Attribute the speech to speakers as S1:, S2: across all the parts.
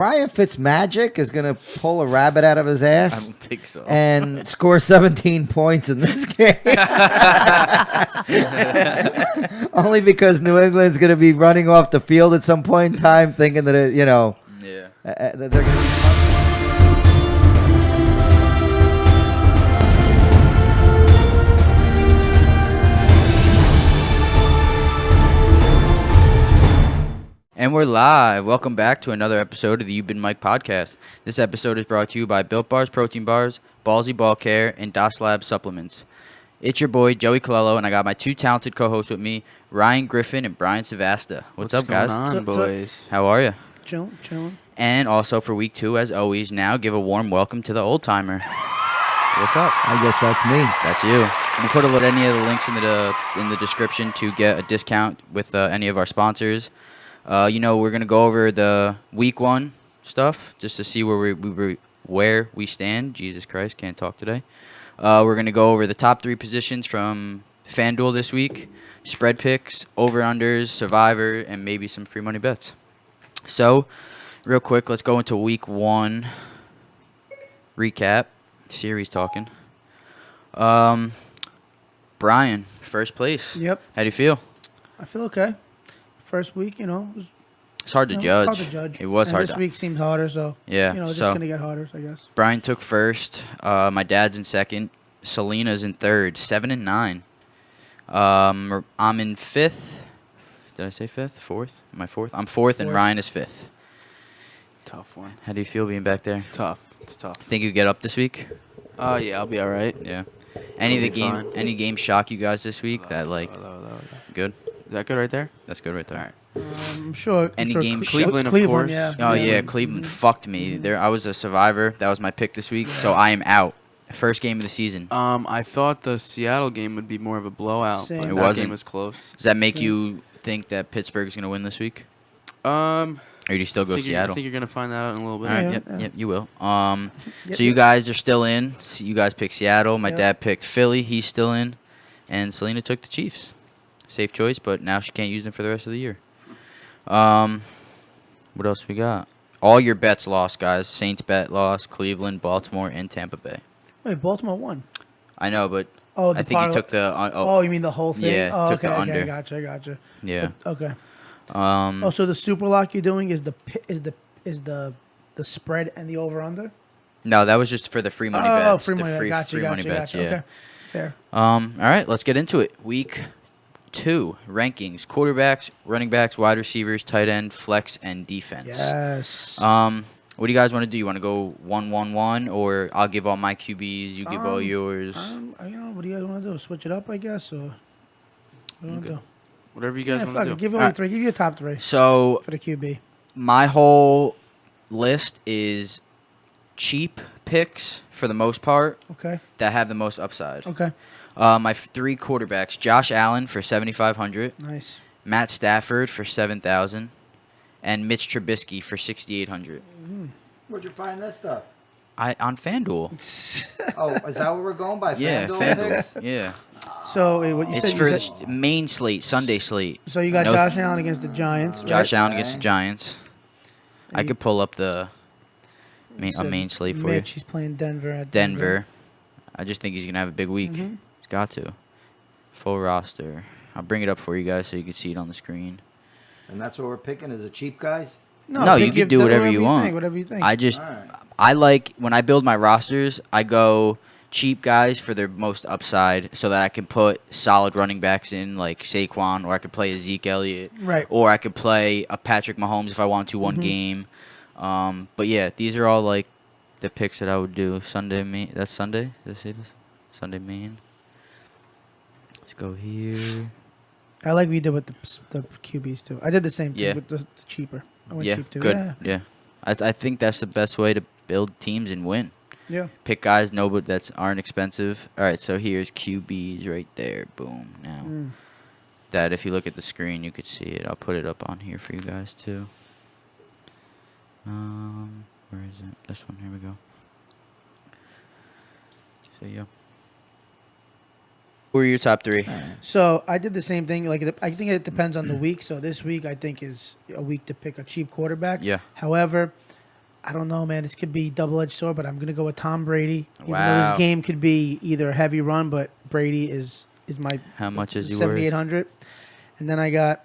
S1: Ryan Fitzmagic is going to pull a rabbit out of his ass.
S2: I don't think so.
S1: And score 17 points in this game. Only because New England's going to be running off the field at some point in time, thinking that they're going to be.
S2: And we're live. Welcome back to another episode of the You've Been Mike podcast. This episode is brought to you by Built Bars, Protein Bars, Ballsy Ball Care, and Das Lab Supplements. It's your boy, Joey Colello, and I got my two talented co-hosts with me, Ryan Griffin and Brian Savasta. What's up, guys?
S3: What's going on, boys?
S2: How are you?
S3: Chilling.
S2: And also for week 2, as always, now give a warm welcome to the old-timer. What's up?
S1: I guess that's me.
S2: That's you. We'll put any of the links in the description to get a discount with any of our sponsors. We're going to go over the week 1 stuff just to see where we stand. Jesus Christ, can't talk today. We're going to go over the top 3 positions from FanDuel this week, spread picks, over-unders, Survivor, and maybe some free money bets. So, real quick, let's go into week 1 recap, series talking. Brian, first place.
S3: Yep.
S2: How do you feel?
S3: I feel okay. First week,
S2: It's hard to judge.
S3: It's hard to judge.
S2: It was hard.
S3: This week seemed harder, so
S2: yeah.
S3: it's just gonna get harder, I guess.
S2: Brian took first. My dad's in second. Selena's in third. 7 and 9. I'm in 5th. Did I say 5th? 4th? Am I 4th? I'm 4th, and Ryan is 5th.
S3: Tough one.
S2: How do you feel being back there?
S3: It's tough.
S2: Think you get up this week?
S3: Yeah, I'll be all right.
S2: Yeah. Any games shock you guys this week? Good.
S3: Is that good right there?
S2: That's good right there.
S3: All right. I'm sure.
S2: Game
S3: Cleveland, of course.
S2: Yeah. Oh yeah, Cleveland fucked me. There, I was a survivor. That was my pick this week, so I am out. First game of the season.
S4: I thought the Seattle game would be more of a blowout,
S3: Same.
S4: but
S2: It
S4: that
S2: wasn't.
S4: game was close.
S2: Does that make you think that Pittsburgh's going to win this week? Or do you still go
S4: I
S2: Seattle?
S4: think you're gonna find that out in a little bit.
S2: All right,
S3: Yeah.
S2: yep, you will.
S3: Yep,
S2: So you guys are still in. So you guys picked Seattle. My
S3: Yep.
S2: dad picked Philly. He's still in. And Selena took the Chiefs. Safe choice, but now she can't use them for the rest of the year. What else we got? All your bets lost, guys. Saints bet lost. Cleveland, Baltimore, and Tampa Bay.
S3: Wait, Baltimore won.
S2: I know, but
S3: Oh,
S2: I think he took the.
S3: you mean the whole thing?
S2: Yeah,
S3: Oh,
S2: took
S3: okay,
S2: the
S3: okay,
S2: under.
S3: Gotcha.
S2: Yeah.
S3: Okay.
S2: So
S3: the super lock you're doing is the spread and the over under.
S2: no, that was just for the free money bets.
S3: Oh, free money.
S2: The
S3: Gotcha.
S2: money bets. Yeah.
S3: Okay, fair.
S2: All right, let's get into it. Week 2 rankings: quarterbacks, running backs, wide receivers, tight end, flex, and defense.
S3: Yes.
S2: What do you guys want to do? You want to go 1-1-1, or I'll give all my QBs, you give all yours?
S3: What do you guys want to do? Switch it up, I guess, or what do you want to do?
S4: Whatever you guys
S3: Yeah,
S4: want
S3: fuck
S4: to
S3: it.
S4: do.
S3: Give
S2: All
S3: away
S2: right.
S3: 3. Give you a top 3
S2: So
S3: for the QB.
S2: my whole list is cheap picks for the most part
S3: Okay.
S2: that have the most upside.
S3: Okay.
S2: My 3 quarterbacks: Josh Allen for 7,500,
S3: Nice.
S2: Matt Stafford for 7,000, and Mitch Trubisky for 6,800.
S1: Where'd you find this stuff?
S2: On FanDuel.
S1: Oh, is that what we're going by?
S2: Yeah, FanDuel. Yeah.
S3: So wait, what you
S2: It's
S3: said?
S2: for
S3: You
S2: the
S3: said
S2: main slate, Sunday slate.
S3: so you got
S2: no
S3: Josh Allen against the Giants.
S2: Josh
S3: right?
S2: Allen against the Giants. I could pull up the main slate for
S3: Mitch,
S2: you.
S3: he's playing Denver at
S2: Denver. I just think he's going to have a big week.
S3: Mhm.
S2: He's got to. Full roster. I'll bring it up for you guys so you can see it on the screen.
S1: And that's what we're picking as a cheap guys?
S2: No, you can do whatever you want.
S3: Whatever you think.
S2: I like, when I build my rosters, I go cheap guys for their most upside so that I can put solid running backs in like Saquon, or I could play a Zeke Elliott.
S3: Right.
S2: Or I could play a Patrick Mahomes if I want to one game. But yeah, these are all like the picks that I would do. That's Sunday? Did I say this? Sunday main. Let's go here.
S3: I like what you did with the QBs too. I did the same thing
S2: Yeah.
S3: with the cheaper. I went
S2: Yeah,
S3: cheap too.
S2: good. Yeah. I think that's the best way to build teams and win.
S3: Yeah.
S2: Pick guys that aren't expensive. All right, so here's QBs right there. Boom. Now, that if you look at the screen, you could see it. I'll put it up on here for you guys too. Where is it? This one. Here we go. So yeah. Who are your top 3?
S3: So I did the same thing. Like I think it depends on the week. So this week I think is a week to pick a cheap quarterback.
S2: Yeah.
S3: However, I don't know, man. This could be double-edged sword, but I'm gonna go with Tom Brady. Even though
S2: Wow.
S3: this game could be either a heavy run, but Brady is my
S2: How much is he worth?
S3: 7,800. And then I got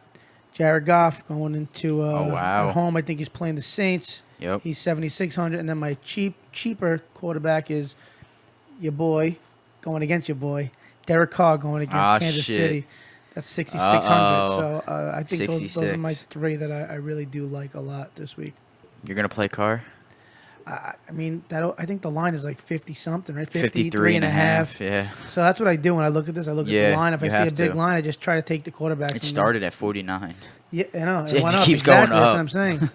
S3: Jared Goff going into
S2: wow.
S3: at home. I think he's playing the Saints.
S2: Yep.
S3: He's 7,600. And then my cheaper quarterback is your boy going against your boy Derek Carr going against Kansas
S2: shit.
S3: City. That's 6,600.
S2: Uh-oh.
S3: So I think those are my
S2: 66.
S3: three that I really do like a lot this week.
S2: You're gonna play Carr?
S3: I mean, I think the line is like 50 something, right?
S2: 53 and a half. Yeah.
S3: So that's what I do when I look at this. I look at
S2: Yeah,
S3: the line. If I
S2: you
S3: see a
S2: have
S3: big
S2: to.
S3: line, I just try to take the quarterback.
S2: It started at 49.
S3: Yeah, I know.
S2: It
S3: It went
S2: just
S3: up.
S2: keeps going
S3: Exactly, That's
S2: up.
S3: what I'm saying.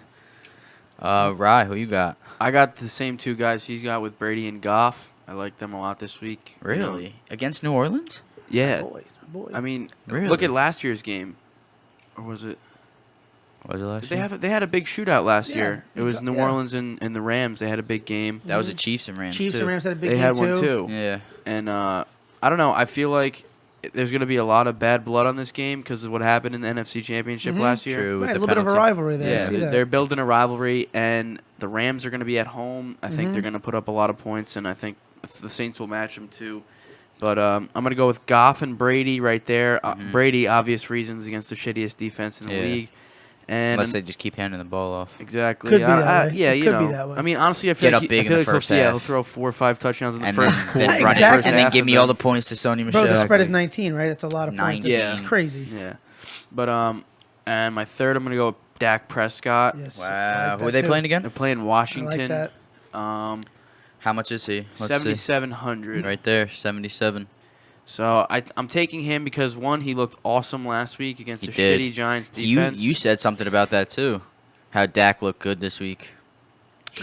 S2: Rye, who you got?
S4: I got the same two guys he's got with Brady and Goff. I like them a lot this week. You know,
S2: Really? Against New Orleans?
S4: Yeah.
S3: Boy.
S4: I mean,
S2: Really?
S4: look at last year's game. Or was it?
S2: Was it last
S4: They
S2: year?
S4: they had a big shootout last
S3: Yeah,
S4: year. It was New
S3: yeah.
S4: Orleans and the Rams. They had a big game.
S2: That was the Chiefs and Rams
S3: Chiefs
S2: too.
S3: and Rams had a big
S4: They
S3: game
S4: had
S3: too.
S4: one too.
S2: Yeah.
S4: And I don't know. I feel like there's going to be a lot of bad blood on this game because of what happened in the NFC Championship last year.
S2: True. With
S3: Right, a
S2: the
S3: little bit of a
S2: penalty.
S3: rivalry there. I
S4: Yeah,
S3: see that.
S4: they're building a rivalry, and the Rams are going to be at home. I think they're going to put up a lot of points, and I think the Saints will match them too. But I'm going to go with Goff and Brady right there. Brady, obvious reasons, against the shittiest defense in the
S2: Yeah.
S4: league. And
S2: Unless they just keep handing the ball off.
S4: exactly,
S3: Could be that way.
S4: yeah,
S3: It
S4: you
S3: could
S4: know.
S3: be that way.
S4: I mean, honestly, I feel
S2: Get
S4: like
S2: up big
S4: I
S2: in
S4: feel
S2: the
S4: like
S2: first
S4: he'll
S2: half.
S4: throw 4 or 5 touchdowns in the
S2: And
S4: first
S2: then
S4: quarter.
S2: run it
S3: Exactly.
S2: and then
S4: half,
S2: give me
S4: and
S2: all
S4: then-
S2: the points to Sony
S3: Bro,
S2: Michel.
S3: the spread is 19, right? That's a lot of points.
S2: 19.
S3: It's crazy.
S4: Yeah, but and my third, I'm gonna go with Dak Prescott.
S3: Yes. I
S2: Wow.
S3: like
S2: Who are
S3: that
S2: they
S3: too.
S2: playing
S4: They're
S2: again?
S4: playing
S3: I
S4: Washington.
S3: like that.
S2: How much is he? Let's see.
S4: 7,700.
S2: Right there, 77.
S4: So I'm taking him because one, he looked awesome last week against
S2: He
S4: a
S2: did.
S4: shitty Giants
S2: You
S4: defense.
S2: you said something about that too. How Dak looked good this week.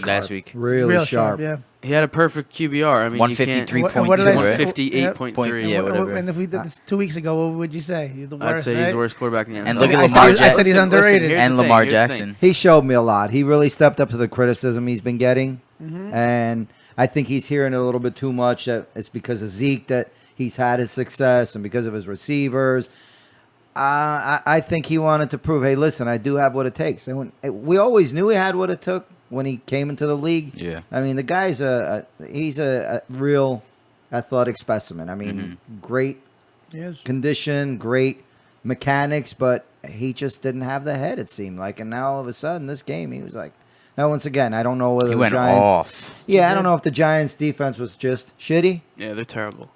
S2: Last week.
S1: Really
S3: Real
S1: sharp.
S3: Yeah.
S4: He had a perfect QBR. I mean, you can't.
S2: 153.2,
S3: What did I say?
S2: right?
S4: 158.3.
S2: Yeah, whatever.
S3: And if we did this 2 weeks ago, what would you say? He's the worst,
S4: I'd say
S3: right?
S4: he's the worst quarterback in the NFL.
S2: And look at
S3: I
S2: Lamar
S3: said- I said he's
S2: Jackson.
S3: underrated.
S4: here's
S2: And
S4: the thing,
S2: Lamar
S4: here's the thing.
S2: Jackson.
S1: He showed me a lot. He really stepped up to the criticism he's been getting. And I think he's hearing a little bit too much. That it's because of Zeke that he's had his success and because of his receivers. I think he wanted to prove, hey, listen, I do have what it takes. And we always knew he had what it took when he came into the league.
S2: Yeah.
S1: I mean, the guy's he's a real athletic specimen. I mean, great
S3: Yes.
S1: condition, great mechanics, but he just didn't have the head, it seemed like. And now all of a sudden, this game, he was like, now once again, I don't know whether
S2: He
S1: the
S2: went
S1: Giants.
S2: off.
S1: Yeah, I don't know if the Giants' defense was just shitty.
S4: Yeah, they're terrible.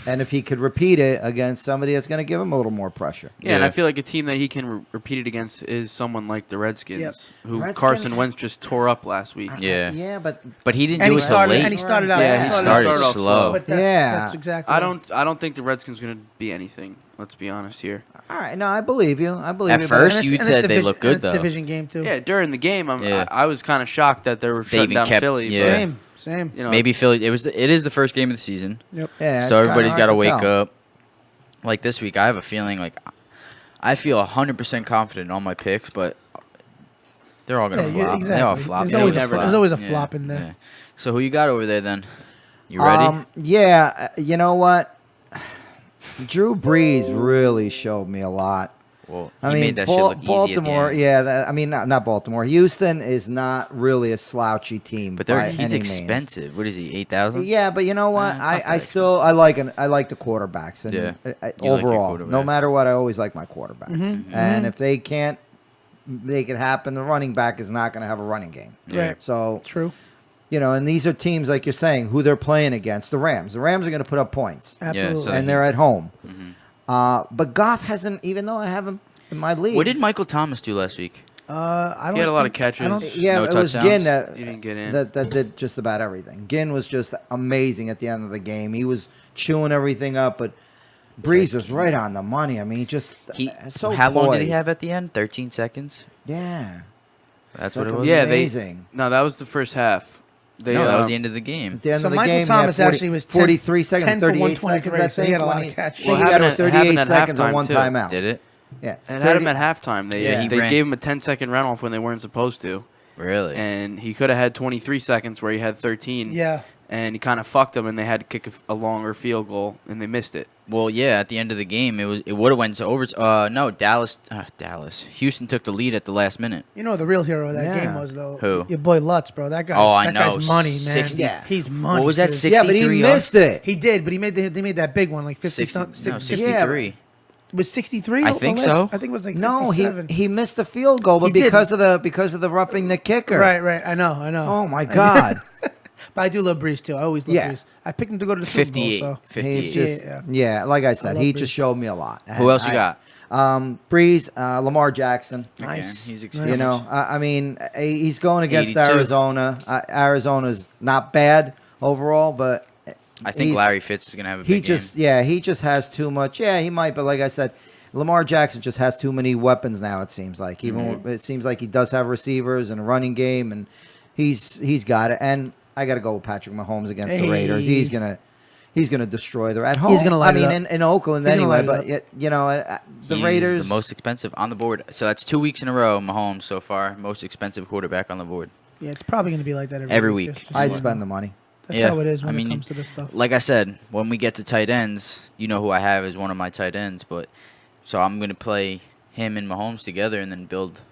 S1: And if he could repeat it against somebody that's going to give him a little more pressure.
S4: Yeah, and
S2: Yeah.
S4: I feel like a team that he can repeat it against is someone like the Redskins,
S3: Yep.
S4: who
S1: Redskins-
S4: Carson Wentz just tore up last week.
S2: Yeah.
S1: Yeah, but
S2: But he didn't
S3: And
S2: do
S3: he
S2: it till
S3: started.
S2: late.
S3: And he started out.
S4: Yeah, he
S2: started
S4: off
S2: slow.
S3: But
S1: Yeah.
S3: that's exactly.
S4: I
S3: right.
S4: don't think the Redskins are going to be anything. Let's be honest here.
S1: all right, no, I believe you. I believe
S2: At
S1: you.
S2: first,
S1: but
S2: you
S3: And
S2: said they
S3: divi-
S2: look
S3: and
S2: good,
S3: it's
S2: though.
S3: Division game too.
S4: Yeah, during the game,
S2: Yeah.
S4: I was kind of shocked that they were shutting
S2: even
S4: down
S2: kept-
S4: Philly.
S2: yeah.
S4: but,
S3: Same.
S4: you know,
S2: Maybe Philly. It is the first game of the season,
S3: Yep.
S1: yeah, it's
S2: so
S1: kinda
S2: everybody's
S1: hard
S2: got to
S1: to
S2: wake
S1: tell.
S2: up. Like this week, I have a feeling like I feel 100% confident in all my picks, but they're all gonna
S3: Yeah,
S2: flop.
S3: exactly.
S2: They all flop.
S3: There's
S2: They
S3: always,
S2: never
S3: a, there's
S2: flop.
S3: always a
S2: Yeah,
S3: flop in there.
S2: yeah. So who you got over there then? You ready?
S1: Yeah, you know what? Drew Brees really showed me a lot.
S2: Well,
S1: I
S2: he
S1: mean,
S2: made that shit look
S1: Baltimore,
S2: easy at the end.
S1: yeah. I mean, not Baltimore. Houston is not really a slouchy team,
S2: But
S1: by
S2: he's
S1: any means.
S2: expensive. What is he? 8,000?
S1: Yeah, but you know what?
S2: it's not that
S1: I still I like the quarterbacks. And
S2: Yeah. You like your
S1: overall, no
S2: quarterbacks.
S1: matter what, I always like my quarterbacks. And if they can't make it happen, the running back is not going to have a running game.
S2: Yeah.
S3: Right.
S1: So
S3: True.
S1: you know, and these are teams like you're saying who they're playing against. The Rams. The Rams are going to put up points,
S3: Absolutely.
S2: so-
S1: and they're at home. But Goff hasn't, even though I have him in my league.
S2: What did Michael Thomas do last week?
S3: I don't
S4: He had a lot of
S3: think-
S4: catches.
S3: I don't-
S1: Yeah,
S2: No
S1: it was
S2: touchdowns?
S1: Ginn that
S4: He didn't get in.
S1: that did just about everything. Ginn was just amazing at the end of the game. He was chewing everything up, but Breeze was right on the money. I mean, he just so
S2: How long did he
S1: poised.
S2: have at the end? 13 seconds.
S1: Yeah,
S2: That's what it
S1: That
S2: was.
S4: Yeah,
S1: amazing.
S4: No, that was the first half. They,
S2: No, that was the end of the game.
S1: At the end
S3: So
S1: of the
S3: Michael
S1: game,
S3: Thomas
S1: he had
S3: actually was 10
S1: 43 seconds,
S3: 10 for
S1: 38 seconds.
S3: 123,
S1: I
S3: so he
S1: think
S3: had a lot
S1: when
S3: of catches.
S1: he
S4: Well,
S1: got
S4: happened
S1: a
S4: at
S1: 38 seconds on
S4: halftime,
S1: one
S4: too.
S1: timeout.
S2: Did it?
S1: Yeah,
S4: It had
S1: 30
S4: him at halftime. They
S1: Yeah.
S2: He
S4: they
S2: ran.
S4: gave him a 10-second runoff when they weren't supposed to,
S2: Really?
S4: and he could have had 23 seconds where he had 13.
S3: Yeah.
S4: And he kind of fucked them, and they had to kick a longer field goal, and they missed it.
S2: Well, yeah. At the end of the game, it would have went to over. No, Dallas. Houston took the lead at the last minute.
S3: You know what the real hero of that
S1: Yeah.
S3: game was, though?
S2: Who?
S3: Your boy Lutz, bro. That guy's,
S2: Oh, I
S3: that
S2: know.
S3: guy's money, man.
S2: 60
S1: Yeah.
S3: He's money.
S2: What was that?
S3: dude.
S2: 63.
S1: Yeah, but he missed it.
S3: He did, but they made that big one, like 50 something.
S2: No,
S3: 60
S2: 63.
S3: was 63?
S2: I think so.
S3: I think it was like
S1: No,
S3: 57.
S1: he missed the field goal, but
S3: He did.
S1: because of the roughing the kicker.
S3: Right. I know.
S1: Oh my God.
S3: But I do love Breeze too. I always love
S1: Yeah.
S3: Breeze. I picked him to go to the Super Bowl.
S2: 58.
S3: So
S2: 58.
S1: He's just
S3: Yeah.
S1: like I
S3: I
S1: said,
S3: love
S1: he
S3: Breeze.
S1: just showed me a lot.
S2: Who else you got?
S1: Breeze, Lamar Jackson.
S3: Nice.
S2: Again, he's
S3: Nice.
S2: experienced.
S1: You know, I mean, he's going against
S2: 82.
S1: Arizona. Arizona's not bad overall, but
S2: I think
S1: he's-
S2: Larry Fitz is gonna have a
S1: he
S2: big
S1: just
S2: game.
S1: he just has too much. Yeah, he might, but like I said, Lamar Jackson just has too many weapons now. It seems like it seems like he does have receivers and a running game, and he's got it. And I got to go with Patrick Mahomes against the Raiders.
S3: Hey.
S1: He's gonna destroy them at home.
S3: He's gonna light
S1: I
S3: it
S1: mean,
S3: up.
S1: in Oakland
S3: He's gonna
S1: anyway.
S3: light it
S1: But
S3: up.
S1: the
S2: He's
S1: Raiders,
S2: the most expensive on the board. So that's 2 weeks in a row. Mahomes so far, most expensive quarterback on the board.
S3: Yeah, it's probably going to be like that
S2: Every week.
S3: Just so
S1: I'd
S3: you
S1: spend
S3: know.
S1: the money.
S3: That's
S2: Yeah.
S3: how it is when
S2: I mean,
S3: it comes to this stuff.
S2: Like I said, when we get to tight ends, you know who I have as one of my tight ends. But so I'm gonna play him and Mahomes together, and then build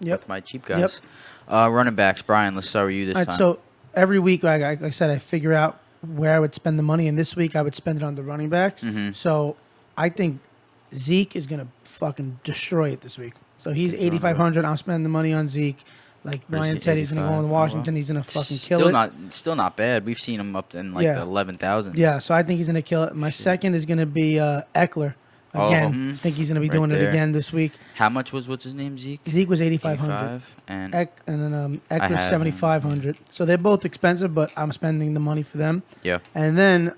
S3: Yep.
S2: with my cheap guys. Running backs, Brian. Let's start with you this
S3: All right,
S2: time.
S3: so every week, like I said, I figure out where I would spend the money, and this week I would spend it on the running backs.
S2: Mhm.
S3: So I think Zeke is gonna fucking destroy it this week. So he's 8,500. I'm spending the money on Zeke. Like
S2: Where's
S3: Ryan
S2: he,
S3: said, he's gonna go
S2: 85?
S3: in
S2: Oh,
S3: Washington.
S2: wow.
S3: He's gonna fucking
S2: still
S3: kill it.
S2: still not bad. We've seen him up in like
S3: Yeah.
S2: the 11,000.
S3: Yeah, so I think he's gonna kill it. My second is gonna be Eckler. Again,
S2: Mhm.
S3: I think he's gonna be
S2: Right
S3: doing
S2: there.
S3: it again this week.
S2: How much was what's his name? Zeke.
S3: Zeke was 8,500.
S2: 85, and
S3: And then
S2: I
S3: Eckler's
S2: have
S3: 7,500. So they're both expensive, but I'm spending the money for them.
S2: yeah.
S3: And then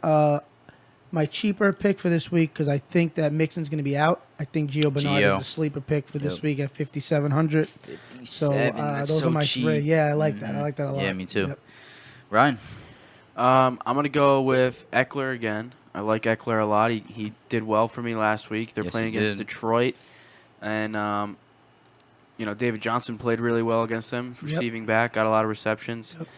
S3: my cheaper pick for this week, because I think that Mixon's going to be out. I think Gio Bernard
S2: Gio.
S3: is a sleeper pick for this
S2: Yep.
S3: week at 5,700. So
S2: That's
S3: those
S2: so
S3: are my
S2: cheap.
S3: three. Yeah, I like that. I
S2: Mhm.
S3: like that a lot.
S2: Yeah, me too.
S3: Yep.
S2: Ryan.
S4: I'm gonna go with Eckler again. I like Eckler a lot. He did well for me last week. They're
S2: Yes,
S4: playing
S2: he
S4: against
S2: did.
S4: Detroit, and David Johnson played really well against them,
S3: Yep.
S4: receiving back, got a lot of receptions.
S3: Yep.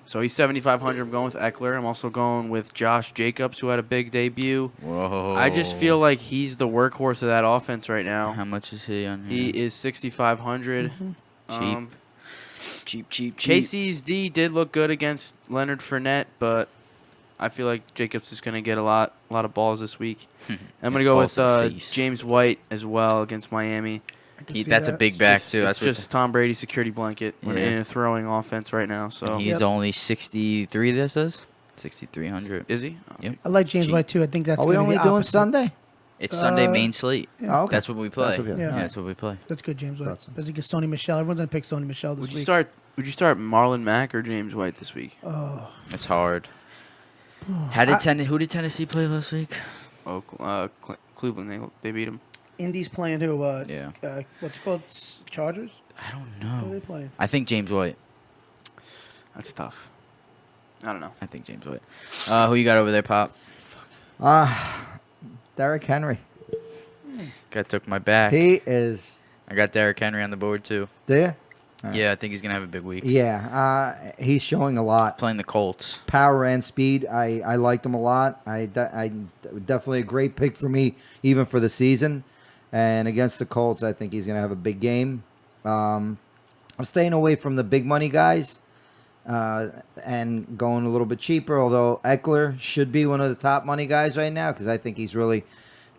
S4: So he's 7,500. I'm going with Eckler. I'm also going with Josh Jacobs, who had a big debut.
S2: Whoa.
S4: I just feel like he's the workhorse of that offense right now.
S2: How much is he on
S4: He
S2: here?
S4: is 6,500.
S3: Mm-hmm.
S2: Cheap.
S4: Casey's D did look good against Leonard Fournette, but I feel like Jacobs is going to get a lot of balls this week. I'm going to go
S2: Balls
S4: with
S2: to the face.
S4: James White as well against Miami.
S3: I can see
S2: That's a
S3: that.
S2: big back
S4: It's
S2: too. That's
S4: just Tom Brady's security blanket when
S2: Yeah.
S4: in a throwing offense right now. So
S2: and he's
S3: Yep.
S2: only 63. This is 6,300.
S4: is he?
S2: Yep.
S3: I like James
S2: Cheap.
S3: White too. I think that's
S1: Are we
S3: gonna be
S1: only
S3: the
S1: doing
S3: opposite.
S1: Sunday?
S2: It's Sunday
S3: Uh,
S2: main slate.
S3: Yeah.
S1: Oh, okay.
S2: That's what we play.
S1: That's what we-
S3: Yeah.
S2: That's what we play.
S3: That's good, James White.
S1: Thought so.
S3: That's against Sony Michelle. Everyone's gonna pick Sony Michelle this
S4: Would you
S3: week.
S4: start Marlon Mack or James White this week?
S3: Oh,
S2: It's hard. Who did Tennessee play last week?
S4: Oh, Cleveland. They beat him.
S3: Indy's playing who?
S2: Yeah.
S3: What's it called? Chargers.
S2: I don't
S3: Who are they
S2: know.
S3: playing?
S2: I think James White.
S4: That's tough. I don't know.
S2: I think James White. Who you got over there, Pop?
S1: Derrick Henry.
S2: Guy took my back.
S1: He is.
S2: I got Derrick Henry on the board too.
S1: There.
S2: Yeah, I think he's gonna have a big week.
S1: Yeah, he's showing a lot.
S2: Playing the Colts.
S1: Power and speed. I liked him a lot. I definitely a great pick for me, even for the season. And against the Colts, I think he's going to have a big game. I'm staying away from the big money guys and going a little bit cheaper, although Eckler should be one of the top money guys right now because I think he's really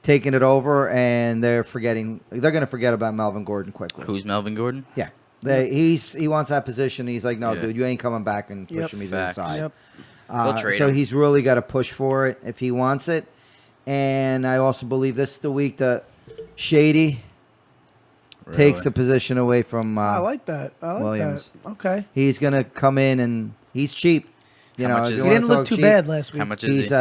S1: taking it over, and they're going to forget about Melvin Gordon quickly.
S2: Who's Melvin Gordon?
S1: Yeah. He wants that position. He's like, no,
S2: Yeah.
S1: dude, you ain't coming back and
S3: Yep.
S1: pushing me to the
S2: Facts.
S1: side.
S3: Yep.
S2: They'll trade
S1: So
S2: him.
S1: he's really got to push for it if he wants it. And I also believe this is the week that Shady takes the position away from
S3: I like that. I like
S1: Williams.
S3: that. Okay.
S1: He's going to come in, and he's cheap.
S2: How much
S1: if
S2: is
S1: you
S3: He
S2: he?
S1: wanna
S3: didn't look
S1: talk
S3: too
S1: cheap,
S3: bad last week.
S2: How much is
S1: He's
S2: he?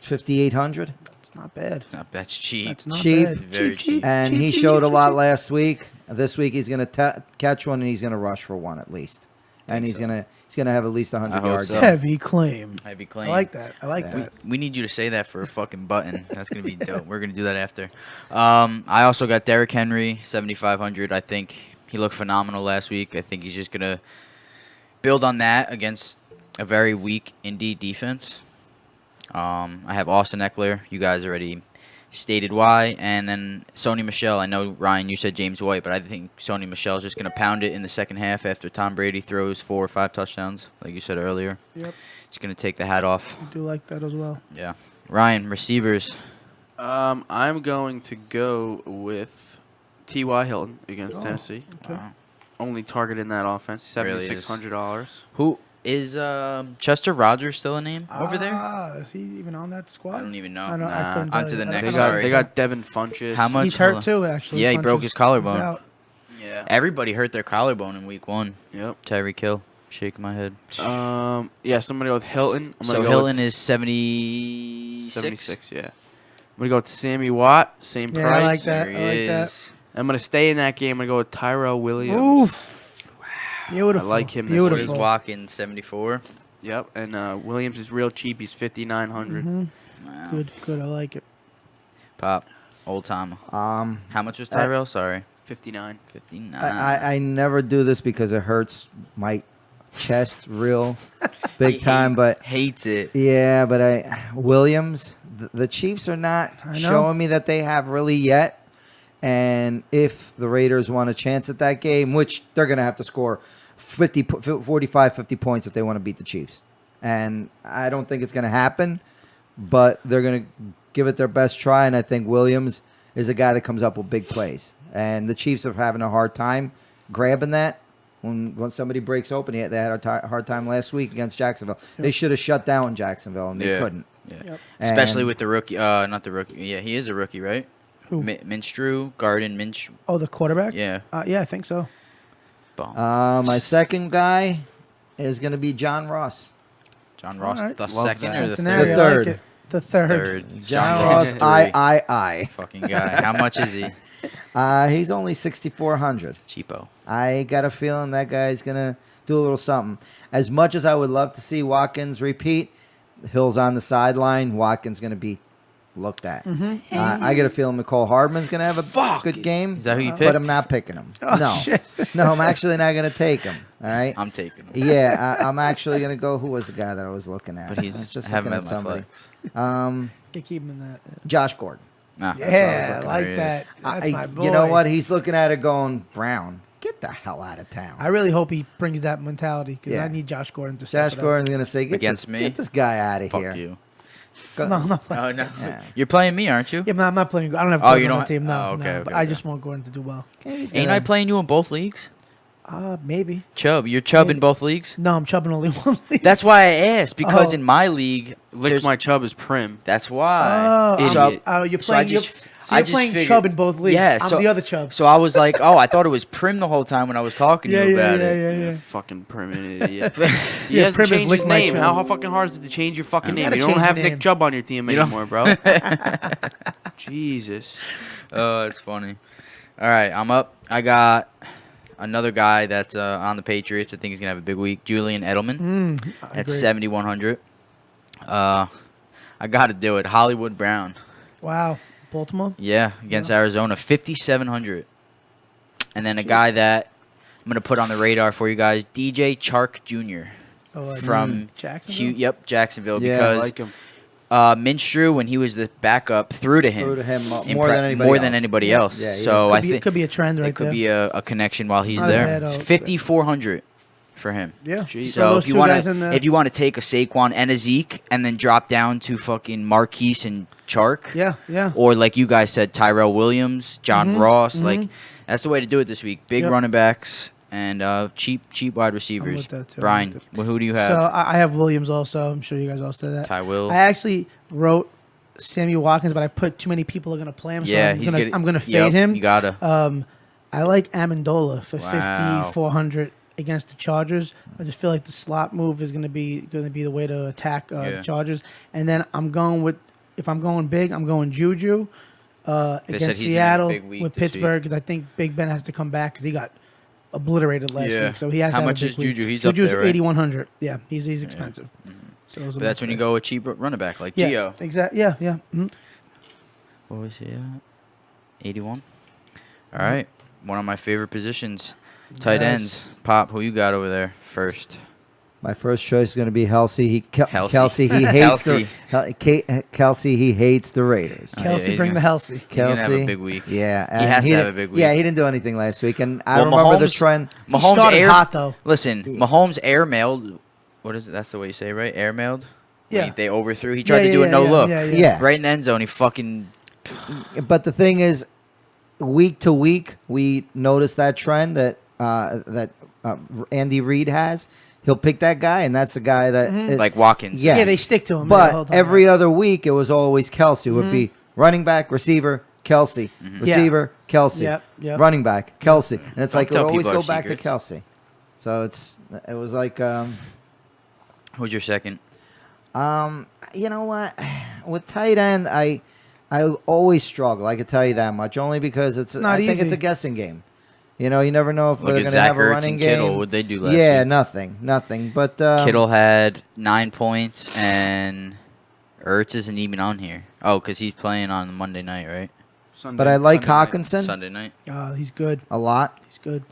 S1: 5,800.
S3: It's not bad.
S2: That's cheap.
S3: That's not
S1: Cheap.
S3: bad.
S2: Very cheap.
S1: And he showed a lot last week. This week he's going to catch one, and he's going to rush for one at least. And he's going to have at least 100
S2: I hope
S1: yards.
S2: so.
S3: Heavy claim.
S2: Heavy
S3: I
S2: claim.
S3: like that. I like
S1: Yeah.
S3: that.
S2: We need you to say that for a fucking button. That's gonna be dope. We're gonna do that after. I also got Derrick Henry, 7,500. I think he looked phenomenal last week. I think he's just gonna build on that against a very weak Indy defense. I have Austin Eckler. You guys already stated why. And then Sony Michel. I know, Ryan, you said James White, but I think Sony Michel is just going to pound it in the second half after Tom Brady throws 4 or 5 touchdowns, like you said earlier.
S3: Yep.
S2: He's going to take the hat off.
S3: I do like that as well.
S2: Yeah. Ryan, receivers.
S4: I'm going to go with T.Y. Hilton against Tennessee.
S3: Okay.
S2: Wow.
S4: Only target in that offense,
S2: Really is.
S4: $7,600.
S2: Who is Chester Rogers still a name over there?
S3: Is he even on that squad?
S2: I don't even know.
S3: I don't. I
S4: Nah.
S3: couldn't
S2: On
S3: tell
S2: to
S3: you.
S2: the
S3: I
S2: next
S3: don't
S4: They
S3: know.
S4: got
S2: Sorry.
S4: they got Devin Funchess.
S2: How much?
S3: He's hurt too, actually.
S2: Yeah, he broke his
S3: Funchess
S2: collarbone.
S3: is out.
S4: Yeah.
S2: Everybody hurt their collarbone in week 1.
S4: Yep.
S2: Tyreek Hill. Shaking my head.
S4: Yeah, somebody go with Hilton. I'm
S2: So
S4: gonna go
S2: Hilton
S4: with
S2: is 76?
S4: 76. Yeah. I'm gonna go with Sammy Watt. Same
S3: Yeah,
S4: price.
S3: I like that.
S2: There
S3: I like
S2: he
S3: that.
S2: is.
S4: I'm gonna stay in that game. I'm gonna go with Tyrell Williams.
S3: Oof. Beautiful.
S4: I like him this
S2: What
S4: week.
S2: is
S3: Beautiful.
S2: Watkins, 74?
S4: Yep. And Williams is real cheap. He's 5,900.
S3: Mhm.
S2: Wow.
S3: Good. Good. I like it.
S2: Pop. Old timer. How much was Tyrell? Sorry.
S4: 59.
S2: 59.
S1: I never do this because it hurts my chest real big
S2: He
S1: time, but
S2: hates it.
S1: yeah, but Williams, the Chiefs are not
S3: I know.
S1: showing me that they have really yet. And if the Raiders want a chance at that game, which they're going to have to score 45, 50 points if they want to beat the Chiefs. And I don't think it's going to happen, but they're going to give it their best try. And I think Williams is a guy that comes up with big plays. And the Chiefs are having a hard time grabbing that. When somebody breaks open, they had a hard time last week against Jacksonville. They should have shut down Jacksonville, and they
S2: Yeah.
S1: couldn't.
S2: Yeah.
S3: Yep.
S2: Especially
S1: And-
S2: with the rookie. Not the rookie. Yeah, he is a rookie, right?
S3: Who?
S2: Minstrew, Garden, Minch.
S3: Oh, the quarterback.
S2: Yeah.
S3: Yeah, I think so.
S2: Bomb.
S1: My second guy is going to be John Ross.
S2: John Ross,
S3: Alright.
S2: the
S4: Love
S2: second
S4: that.
S2: or the
S3: Cincinnati.
S2: third?
S1: The
S3: I like
S1: third.
S3: it. The third.
S2: Third.
S1: John
S2: Ross,
S1: Ross,
S2: three.
S1: I.
S2: Fucking guy. How much is he?
S1: He's only 6,400.
S2: Cheapo.
S1: I got a feeling that guy's going to do a little something. As much as I would love to see Watkins repeat, Hill's on the sideline. Watkins going to be looked at. I get a feeling McCole Hardman's going to have a good game.
S2: Is that who you picked?
S1: But I'm not picking him.
S3: Oh,
S1: no.
S3: shit.
S1: No, I'm actually not going to take him. All right?
S2: I'm taking him.
S1: Yeah, I'm actually going to go. Who was the guy that I was looking at?
S2: But
S1: I was
S2: he's
S1: just
S2: haven't
S1: looking at
S2: met my
S1: somebody.
S2: flex.
S3: You keep him in that.
S1: Josh Gordon.
S2: Nah.
S3: Yeah, I
S2: looking
S3: like
S2: at.
S3: that. That's my boy.
S1: You know what? He's looking at it going, Brown, get the hell out of town.
S3: I really hope he brings that mentality because
S1: Yeah.
S3: I need Josh Gordon to step
S1: Josh
S3: it up.
S1: Gordon's going to say,
S2: Against me?
S1: Get this guy out of
S2: Fuck
S1: here.
S2: you.
S1: Go-
S3: No, I'm not playing.
S2: Oh, no.
S1: Yeah.
S2: You're playing me, aren't you?
S3: Yeah, but I'm not playing. I don't have
S2: Oh,
S3: Gordon
S2: you
S3: on
S2: don't-
S3: the team. No,
S2: oh, okay,
S3: no.
S2: okay,
S3: But I
S2: okay.
S3: just want Gordon to do well.
S1: Okay, he's
S2: Ain't
S1: gonna-
S2: I playing you in both leagues?
S3: Maybe.
S2: Chubb. You're Chubb in
S3: Maybe.
S2: both leagues?
S3: No, I'm chubbing only one league.
S2: That's why I asked, because
S3: Oh.
S2: in my league,
S4: Lick
S2: there's-
S4: my Chubb is prim.
S2: that's why.
S3: Oh,
S2: So-
S4: Idiot.
S3: you're
S2: so I
S3: playing.
S2: just-
S3: So
S2: I
S3: you're
S2: just
S3: playing
S2: figured-
S3: Chubb in both leagues.
S2: Yeah,
S3: I'm
S2: so-
S3: the other Chubb.
S2: So I was like, oh, I thought it was Prim the whole time when I was talking to
S3: Yeah,
S2: you
S3: yeah,
S2: about
S3: yeah,
S2: it.
S3: yeah, yeah.
S4: Fucking prim idiot. he
S3: Yeah,
S4: has to
S3: Prim is
S4: change his
S3: Lick My
S4: name.
S3: Chubb.
S4: How fucking hard is it to change your fucking name?
S3: gotta
S4: You don't
S3: change
S4: have
S3: your
S4: Nick
S3: name.
S4: Chubb on your team
S2: You don't-
S4: anymore, bro. Jesus.
S2: Oh, it's funny. All right, I'm up. I got another guy that's on the Patriots. I think he's going to have a big week. Julian Edelman
S3: I
S2: at
S3: agree.
S2: 7,100. I got to do it. Hollywood Brown.
S3: Wow, Baltimore.
S2: Yeah, against Arizona, 5,700. And then a guy that I'm going to put on the radar for you guys, DJ Chark Jr. from
S3: Jacksonville.
S2: Jacksonville.
S1: Yeah, I
S2: Because
S4: like him.
S2: Minstrew, when he was the backup, threw to him.
S1: Threw to him
S2: Impre-
S1: more than anybody
S2: more
S1: else.
S2: than anybody
S3: Yeah.
S2: else.
S1: Yeah, yeah.
S2: So I
S3: Could be,
S2: think
S3: it could be a trend right
S2: it could
S3: there.
S2: be a connection while he's
S3: not a
S2: there.
S3: bad,
S2: 5,400 for him.
S3: Yeah.
S4: Jeez.
S3: So
S2: So
S3: those
S2: if you
S3: two
S2: want
S3: guys in
S2: to,
S3: the
S2: if you want to take a Saquon and a Zeke and then drop down to fucking Marquise and Chark,
S3: yeah.
S2: or like you guys said, Tyrell Williams, John Ross, like that's the way to do it this week. Big
S3: Yep.
S2: running backs and cheap wide receivers.
S3: with that, too. I'm
S2: Brian,
S3: with
S2: who do you have?
S3: So I have Williams also. I'm sure you guys all said that.
S2: Ty Will.
S3: I actually wrote Sammy Watkins, but I put too many people are gonna play him. So
S2: Yeah,
S3: I'm gonna fade
S2: yep,
S3: him.
S2: You gotta.
S3: I like Amendola for
S2: Wow.
S3: 5,400 against the Chargers. I just feel like the slot move is gonna be the way to attack
S2: Yeah.
S3: the Chargers. And then if I'm going big, I'm going Juju
S2: said
S3: against
S2: he's gonna have a
S3: Seattle
S2: big week
S3: with
S2: this week.
S3: Pittsburgh because I think Big Ben has to come back because he got obliterated last
S2: Yeah.
S3: week. So he has.
S2: How
S3: to have a
S2: much
S3: big
S2: is
S3: week.
S2: Juju? He's up
S3: Juju's
S2: there, right?
S3: 8,100. Yeah, he's expensive. So those are
S2: But
S3: my
S2: that's when you
S3: three.
S2: go a cheap running back like
S3: Yeah,
S2: Gio.
S3: exactly. Yeah. Mhm.
S2: What was he at? 81. All right. One of my favorite positions. Tight
S3: Yes.
S2: ends. Pop, who you got over there first?
S1: My first choice is going to be Kelsey.
S2: Kelsey.
S1: Kelsey. He hates
S2: Kelsey.
S1: Kelsey. He hates the Raiders.
S2: Oh,
S3: Kelsey,
S2: he's
S3: bring
S2: gonna-
S3: the Kelsey.
S2: He's gonna have a
S1: Kelsey.
S2: big week.
S1: Yeah,
S2: He has to have a
S1: didn't-
S2: big week.
S1: Yeah, he didn't do anything last week, and I
S2: Well,
S1: remember the
S2: Mahomes-
S1: trend.
S2: Mahomes
S3: started hot, though.
S2: Listen, Mahomes airmailed. What is it? That's the way you say it, right? Airmailed.
S3: Yeah.
S2: They overthrew. He tried to do a no look.
S1: Yeah.
S2: Right in the end zone. He fucking.
S1: But the thing is, week to week, we notice that trend that Andy Reid has. He'll pick that guy, and that's the guy that
S2: Like Watkins.
S1: Yeah.
S3: Yeah, they stick to him. the whole
S1: But
S3: time.
S1: every other week, it was always Kelsey. It would be running back, receiver, Kelsey, receiver, Kelsey,
S3: Yep.
S1: running back, Kelsey, and it's
S2: Don't
S1: like it
S2: tell
S1: would always
S2: people
S1: go
S2: our
S1: back to
S2: secrets.
S1: Kelsey. So it was like,
S2: Who's your second?
S1: you know what, with tight end, I always struggle. I can tell you that much, only because
S3: not
S1: I think it's
S3: easy.
S1: a guessing game. You know, you never know if
S2: Look
S1: they're
S2: at
S1: going to
S2: Zach
S1: have a
S2: Ertz
S1: running
S2: and
S1: game.
S2: Kittle. What'd they do last
S1: Yeah,
S2: week?
S1: nothing. But
S2: Kittle had 9 points, and Ertz isn't even on here. Oh, because he's playing on Monday night, right?
S1: but I like
S4: Sunday night.
S1: Hawkinson
S2: Sunday night.
S3: He's good.
S1: a lot.
S3: He's good.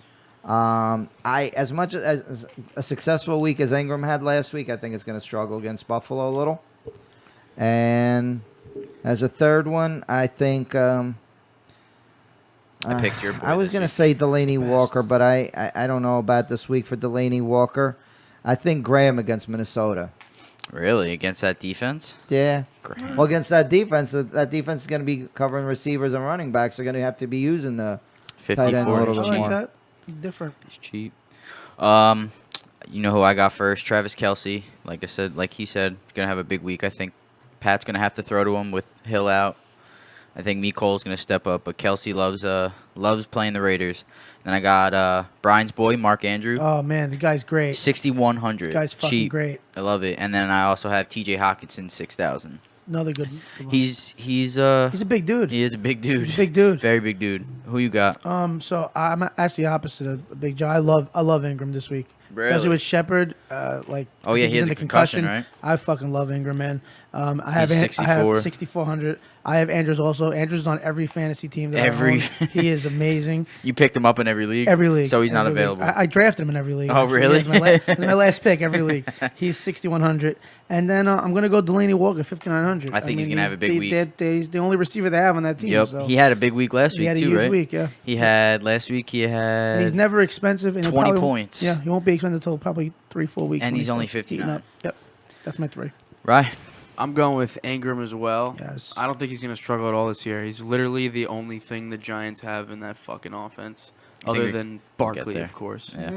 S1: I as much as a successful week as Ingram had last week, I think it's going to struggle against Buffalo a little. And as a third one, I think
S2: I picked your boy
S1: I was
S2: this
S1: going to
S2: week.
S1: say Delaney
S3: Best.
S1: Walker, but I don't know about this week for Delaney Walker. I think Graham against Minnesota.
S2: Really? Against that defense?
S1: Yeah.
S2: Graham.
S1: Well, against that defense is going to be covering receivers and running backs. They're going to have to be using the tight end a
S2: 54.
S1: little
S2: He's
S1: bit
S3: I
S2: cheap.
S3: like
S1: more.
S3: that. Different.
S2: He's cheap. You know who I got first? Travis Kelsey. Like I said, like he said, gonna have a big week. I think Pat's gonna have to throw to him with Hill out. I think Mecole's gonna step up, but Kelsey loves playing the Raiders. Then I got Brian's boy, Mark Andrew,
S3: Oh man, the guy's great.
S2: 6,100.
S3: The guy's fucking
S2: Cheap.
S3: great.
S2: I love it. And then I also have T.J. Hawkinson, 6,000.
S3: Another good one.
S2: He's
S3: He's a big dude.
S2: he is a big dude.
S3: He's a big dude.
S2: Very big dude. Who you got?
S3: So I'm actually opposite of Big Joe. I love Ingram this week.
S2: Really?
S3: Especially with Shepard,
S2: Oh, yeah,
S3: I think
S2: he
S3: he's
S2: has
S3: in
S2: a
S3: the
S2: concussion, right?
S3: I fucking love Ingram, man. I have
S2: He's
S3: I have
S2: 64.
S3: 6,400. I have Andrews also. Andrews is on every fantasy team that
S2: Every-
S3: I own. He is amazing.
S2: You picked him up in every league.
S3: Every league.
S2: So he's not
S3: every league.
S2: available.
S3: I drafted him in every league.
S2: Oh,
S3: actually.
S2: really?
S3: Yeah, he's my last pick every league. He's 6,100. And then I'm going to go Delaney Walker, 5,900.
S2: I think he's gonna have a big week.
S3: He's the only receiver they have on that team.
S2: Yep.
S3: So.
S2: He had a big week last
S3: He
S2: week
S3: had a
S2: too,
S3: huge
S2: right?
S3: week, yeah.
S2: He had last week. He
S3: And
S2: had
S3: he's never expensive. And he'll
S2: 20
S3: probably-
S2: points.
S3: Yeah, he won't be expensive until probably 3-4 weeks.
S2: And
S3: when he
S2: he's only
S3: starts heating
S2: 59.
S3: up. Yep, that's my 3.
S2: right.
S4: I'm going with Ingram as well.
S3: Yes.
S4: I don't think he's going to struggle at all this year. He's literally the only thing the Giants have in that fucking offense,
S2: think
S4: other
S2: we-
S4: than
S2: we'll get
S4: Barkley,
S2: there.
S4: of course.
S2: Yeah.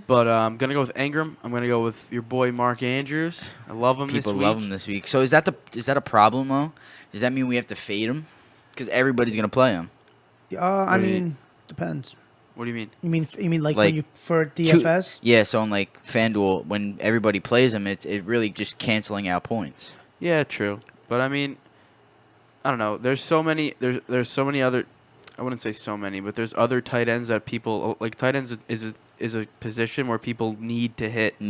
S4: But I'm going to go with Ingram. I'm going to go with your boy Mark Andrews. I love him
S2: People
S4: this week.
S2: love him this week. So is that a problem though? Does that mean we have to fade him? Because everybody's gonna play him.
S3: I
S4: What do you-
S3: mean, depends.
S4: What do you mean?
S3: You mean like
S2: Like,
S3: when you for DFS?
S2: Yeah. So in like FanDuel, when everybody plays him, it really just canceling out points.
S4: Yeah, true. But I mean, I don't know. There's so many. There's so many other. I wouldn't say so many, but there's other tight ends that people like. Tight ends is a position where people need to hit.
S2: If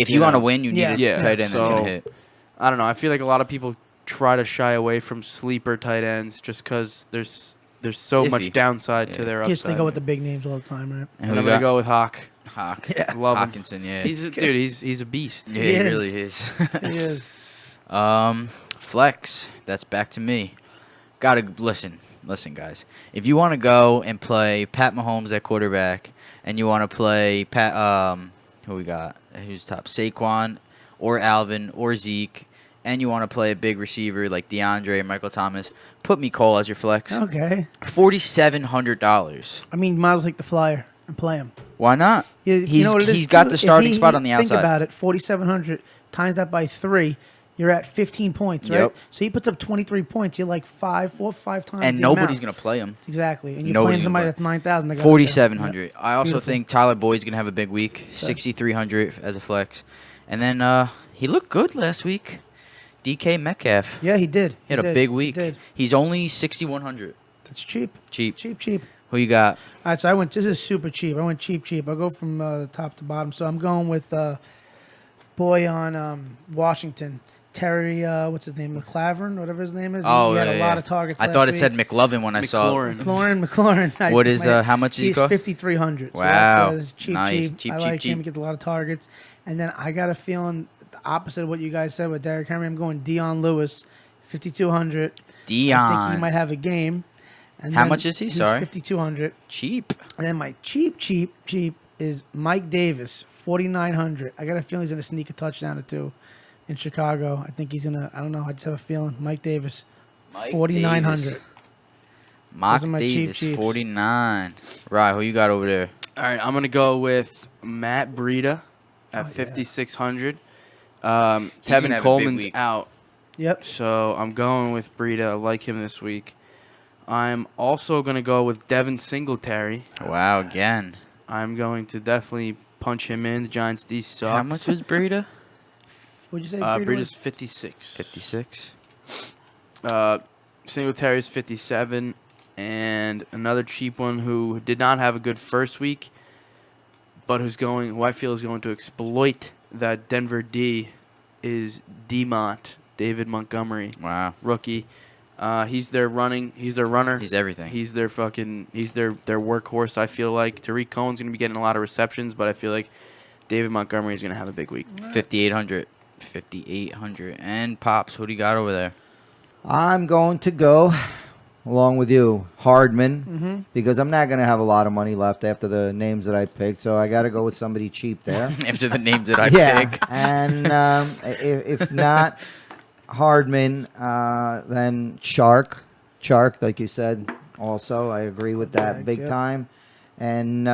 S4: You
S2: you want to
S4: know.
S2: win, you need
S3: Yeah.
S2: a
S4: Yeah,
S2: tight end that's
S4: so-
S2: gonna hit.
S4: I don't know. I feel like a lot of people try to shy away from sleeper tight ends just because there's so
S2: It's
S4: much
S2: iffy.
S4: downside
S2: Yeah.
S4: to their
S3: He
S4: upside.
S3: has to go with the big names all the time, right?
S2: And
S4: And
S2: who
S4: I'm
S2: we
S4: gonna
S2: got?
S4: go with Hawk.
S2: Hawk.
S3: Yeah.
S4: Love him.
S2: Hawkinson. Yeah.
S4: He's a beast.
S2: Yeah,
S3: He
S2: he
S3: is.
S2: really is.
S3: He is.
S2: Flex. That's back to me. Gotta listen, guys. If you want to go and play Pat Mahomes at quarterback, and you want to play who we got? Who's top? Saquon, or Alvin, or Zeke, and you want to play a big receiver like DeAndre or Michael Thomas, put me Cole as your flex.
S3: Okay.
S2: $4,700.
S3: I mean, you might as well take the flyer and play him.
S2: Why not?
S3: You know what it is,
S2: He's got
S3: too?
S2: the
S3: If
S2: starting spot on the outside.
S3: Think about it, 4,700 times that by 3, you're at 15 points, right?
S2: Yep.
S3: So he puts up 23 points. You're like 5 times.
S2: And
S3: the
S2: nobody's
S3: amount.
S2: gonna play him.
S3: Exactly, and you're
S2: Nobody's
S3: playing somebody
S2: gonna
S3: that's 9,000. they got
S2: 4,700. I also
S3: Beautiful.
S2: think Tyler Boyd's gonna have a big week. 6,300 as a flex, and then he looked good last week. DK Metcalf.
S3: Yeah, he did.
S2: He had a
S3: did.
S2: big
S3: He
S2: week.
S3: did.
S2: He's only 6,100.
S3: That's cheap.
S2: Cheap.
S3: Cheap.
S2: Who you got?
S3: All right, so this is super cheap. I went cheap. I'll go from the top to bottom. So I'm going with boy on Washington, Terry, what's his name, McClavern, whatever his name is.
S2: Oh,
S3: he had
S2: yeah,
S3: a lot
S2: yeah.
S3: of targets.
S2: I
S3: last
S2: thought it
S3: week.
S2: said McLovin when I saw it.
S3: McLaurin.
S2: What is how much is he
S3: He's
S2: cost?
S3: 5,300.
S2: Wow.
S3: So that's cheap,
S2: Nice.
S3: cheap.
S2: Cheap,
S3: I
S2: cheap,
S3: like him.
S2: cheap.
S3: He gets a lot of targets. And then I got a feeling the opposite of what you guys said with Derrick Henry. I'm going Dion Lewis, 5,200. I think he
S2: Dion.
S3: might have a game. And
S2: How
S3: then
S2: much is he?
S3: He's
S2: Sorry.
S3: 5,200.
S2: Cheap.
S3: And then my cheap is Mike Davis, 4,900. I got a feeling he's going to sneak a touchdown or two in Chicago. I think he's going to, I don't know. I just have a feeling. Mike Davis, 4,900.
S2: Mark
S3: Those are my cheap
S2: Davis,
S3: cheaps.
S2: 49. Right, who you got over there?
S4: All right, I'm going to go with Matt Breida
S3: Oh,
S4: at
S3: yeah.
S4: 5,600.
S2: gonna have a
S4: Tevin
S2: big
S4: Coleman's
S2: week.
S4: out,
S3: Yep.
S4: so I'm going with Breida. I like him this week. I'm also going to go with Devin Singletary.
S2: Wow, again.
S4: I'm going to definitely punch him in. The Giants D sucks.
S2: How much was Breida?
S3: What'd you say?
S4: Breida's 56.
S2: 56.
S4: Singletary's 57. And another cheap one who did not have a good first week, but who I feel is going to exploit that Denver D is David Montgomery,
S2: Wow.
S4: rookie. He's their runner.
S2: He's everything.
S4: He's their workhorse, I feel like. Tariq Cohen's going to be getting a lot of receptions, but I feel like David Montgomery is going to have a big week.
S2: 5,800. 5,800. And Pops, who do you got over there?
S1: I'm going to go along with you, Hardman, because I'm not going to have a lot of money left after the names that I picked, so I got to go with somebody cheap there.
S2: After the names that I
S1: Yeah,
S2: pick.
S1: and if not Hardman, then Shark, like you said. Also, I agree with that
S3: Jags,
S1: big
S3: yep.
S1: time. And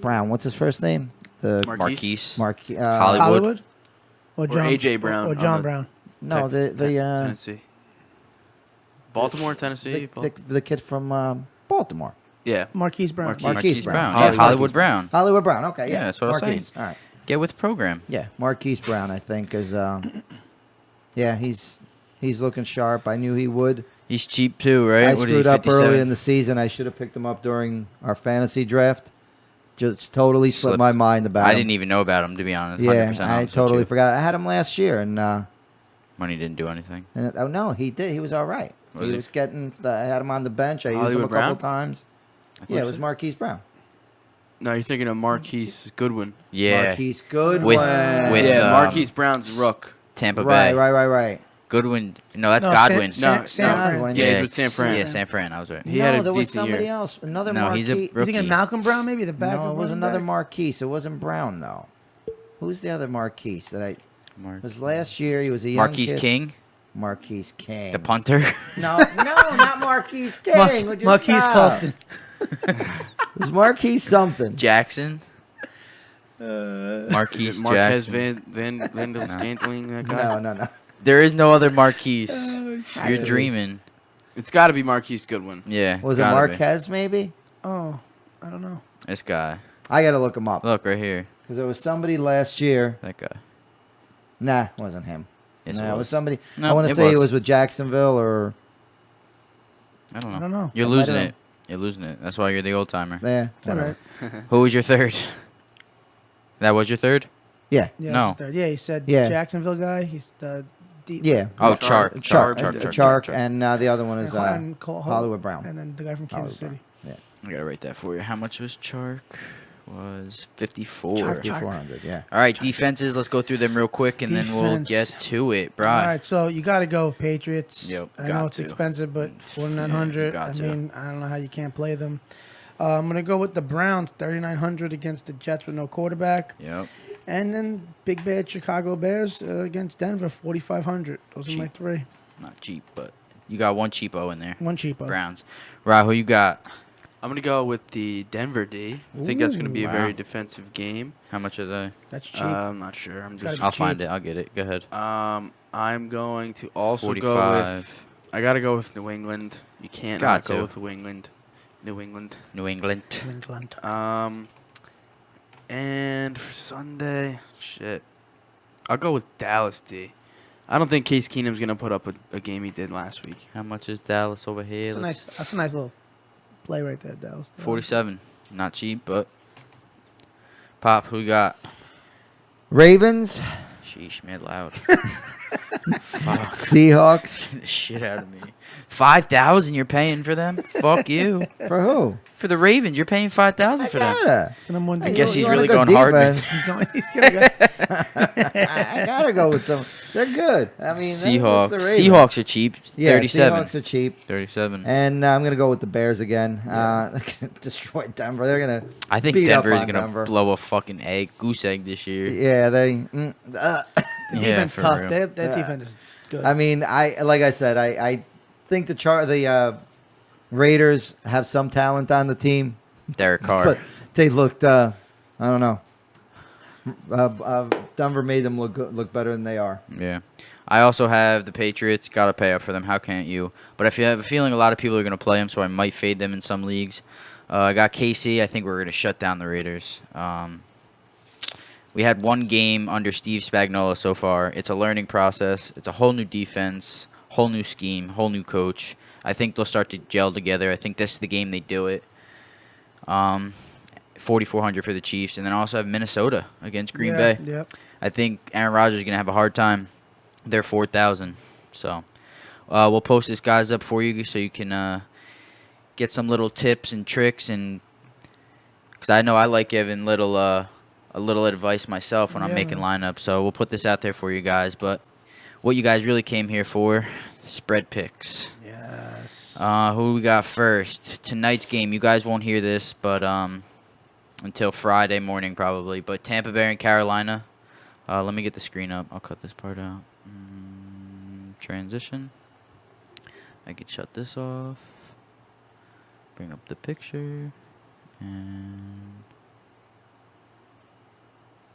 S1: Brown, what's his first name? The
S2: Marquise.
S1: Hollywood.
S3: Hollywood? Or
S4: A.J. Brown
S3: Or
S4: on
S3: John
S4: the-
S3: Brown.
S1: No,
S4: Tennessee. Baltimore, Tennessee.
S1: the kid from Baltimore.
S4: Yeah.
S3: Marquise Brown.
S1: Marquise Brown.
S2: Yeah,
S1: Hollywood
S2: Hollywood Brown.
S1: Hollywood Brown. Okay,
S2: Yeah,
S1: yeah,
S2: that's what I was
S1: Marquise.
S2: saying.
S1: All right.
S2: Get with the program.
S1: Yeah, Marquise Brown, I think, is. Yeah, he's looking sharp. I knew he would.
S2: He's cheap too, right?
S1: I
S2: What is he,
S1: screwed up
S2: 57?
S1: early in the season. I should have picked him up during our fantasy draft. Just totally slipped
S2: Slipped.
S1: my mind about
S2: I
S1: him.
S2: didn't even know about him, to be honest.
S1: Yeah,
S2: 100%
S1: I
S2: honest with
S1: totally
S2: you.
S1: forgot. I had him last year, and
S2: Money didn't do anything.
S1: oh no, he did. He was all right.
S2: Was
S1: He
S2: he?
S1: was getting. I had him on the bench. I used him a
S4: Hollywood
S1: couple
S4: Brown?
S1: times. Yeah, it was Marquise Brown.
S4: No, you're thinking of Marquise Goodwin.
S2: Yeah.
S1: Marquise Goodwin.
S2: With
S4: Yeah, Marquise Brown's rook.
S2: Tampa
S1: right,
S2: Bay.
S1: right.
S2: Goodwin. No, that's
S3: No,
S2: Godwin.
S3: San
S4: No,
S3: Fran.
S1: Godwin.
S4: Yeah,
S2: yeah,
S4: he's with San Fran.
S2: Yeah, San Fran. I was right.
S4: He
S1: no,
S4: had a
S1: there was
S4: decent
S1: somebody
S4: year.
S1: else. Another
S2: No, he's a
S1: Marquise.
S3: You thinking
S2: rookie.
S3: Malcolm Brown, maybe the back?
S1: No, it was
S3: running
S1: another
S3: back?
S1: Marquise. It wasn't Brown though. Who's the other Marquise that I? It
S2: Mar-
S1: was last year. He was a young
S2: Marquise
S1: kid.
S2: King,
S1: Marquise King.
S2: the punter.
S1: No, not Marquise King. Would you
S3: Marquise
S1: stop?
S3: Colston.
S1: It was Marquise something.
S2: Jackson.
S4: Is
S2: Marquise
S4: it Marquez
S2: Jackson.
S4: Van der Scantling, that guy?
S1: No.
S2: There is no other Marquise.
S1: Had
S2: You're
S1: to be.
S2: dreaming.
S4: It's got to be Marquise Goodwin.
S2: Yeah.
S1: Was
S2: it's
S1: it
S2: gotta be.
S1: Marquez maybe?
S3: Oh, I don't know.
S2: This guy.
S1: I got to look him up
S2: Look right here.
S1: because there was somebody last year.
S2: That guy.
S1: Nah, it wasn't him.
S2: Yes,
S1: Nah,
S2: it
S1: it was
S2: was.
S1: somebody.
S2: No,
S1: I want to
S2: it
S1: say it
S2: was.
S1: was with Jacksonville or
S2: I don't know.
S3: I don't know.
S2: You're
S1: I might
S2: losing
S1: have-
S2: it. You're losing it. That's why you're the old timer.
S1: yeah.
S3: It's all
S1: whatever.
S3: right.
S2: Who was your third? That was your third?
S1: Yeah.
S3: Yeah,
S2: No.
S3: it's third. Yeah, he said
S1: Yeah.
S3: Jacksonville guy. He's the deep.
S1: Yeah.
S2: Oh,
S4: Chark.
S2: Chark.
S1: And the other one is
S3: and Cole Holt,
S1: Hollywood Brown.
S3: And then the guy from Kansas
S1: Hollywood
S3: City.
S2: I gotta write that for you. How much was Chark? Was 54.
S3: Chark.
S1: 400. Yeah.
S2: All right, defenses. Let's go through them real quick, and then we'll
S3: Defense.
S2: get to it,
S3: All
S2: bro.
S3: right, so you got to go Patriots.
S2: Yep,
S3: I
S2: got
S3: know it's
S2: to.
S3: expensive, but
S2: Yeah,
S3: 4,900.
S2: got
S3: I
S2: to.
S3: mean, I don't know how you can't play them. I'm gonna go with the Browns, 3,900 against the Jets with no quarterback,
S2: Yep.
S3: and then big bad Chicago Bears against Denver, 4,500. Those are my
S2: Cheap.
S3: three.
S2: Not cheap, but you got one cheapo in there.
S3: One cheapo.
S2: Browns. Right, who you got?
S4: I'm going to go with the Denver D. I think that's going to be a
S2: Ooh.
S4: very
S2: Wow.
S4: defensive game.
S2: How much are they?
S3: That's cheap.
S4: I'm not sure. I'm
S3: gotta
S4: just.
S3: be
S2: I'll
S3: cheap.
S2: find it. I'll get it. Go ahead.
S4: I'm going to also go
S2: 45.
S4: with. I got to go with New England. You can't
S2: Got
S4: not
S2: to.
S4: go with New England.
S2: New England.
S3: New England.
S4: And for Sunday, shit, I'll go with Dallas D. I don't think Case Keenum's gonna put up a game he did last week.
S2: How much is Dallas over here?
S3: That's a nice little play right there, Dallas.
S2: 47. Not cheap, but Pop, who you got?
S1: Ravens.
S2: Sheesh, mad loud. Fuck.
S1: Seahawks.
S2: The shit out of me. 5,000 you're paying for them? Fuck you.
S1: For who?
S2: For the Ravens, you're paying 5,000 for them.
S1: Gotta.
S3: It's the number one
S2: I
S3: deal.
S2: guess he's
S1: You wanna
S2: really
S1: go
S2: going hard.
S1: defense?
S3: He's gonna go.
S1: I gotta go with some. They're good. I mean,
S2: Seahawks.
S1: that's the Ravens.
S2: Seahawks are cheap.
S1: Yeah,
S2: 37.
S1: Seahawks are cheap.
S2: 37.
S1: And I'm gonna go with the Bears again. They're gonna destroy Denver. They're gonna.
S2: I think
S1: beat up
S2: Denver is
S1: on
S2: going to
S1: Denver.
S2: blow a fucking goose egg this year.
S1: Yeah, they.
S3: The
S2: Yeah,
S3: defense
S2: for
S3: tough.
S2: real.
S3: That
S1: Yeah.
S3: defense is good.
S1: I mean, like I said, I think the Raiders have some talent on the team,
S2: Derek Carr.
S1: but they looked. I don't know. Denver made them look better than they are.
S2: Yeah. I also have the Patriots. Got to pay up for them. How can't you? But I have a feeling a lot of people are going to play them, so I might fade them in some leagues. I got KC. I think we're going to shut down the Raiders. We had one game under Steve Spagnuolo so far. It's a learning process. It's a whole new defense, whole new scheme, whole new coach. I think they'll start to gel together. I think this is the game they do it. 4,400 for the Chiefs. And then I also have Minnesota against Green Bay.
S3: Yep.
S2: I think Aaron Rodgers is going to have a hard time. They're 4,000. So we'll post this guys up for you so you can get some little tips and tricks. And because I know I like giving a little advice myself when I'm making lineups. So we'll put this out there for you guys. But what you guys really came here for, spread picks.
S3: Yes.
S2: Who we got first? Tonight's game, you guys won't hear this, but until Friday morning probably. But Tampa Bay and Carolina. Let me get the screen up. I'll cut this part out. Transition. I could shut this off. Bring up the picture. And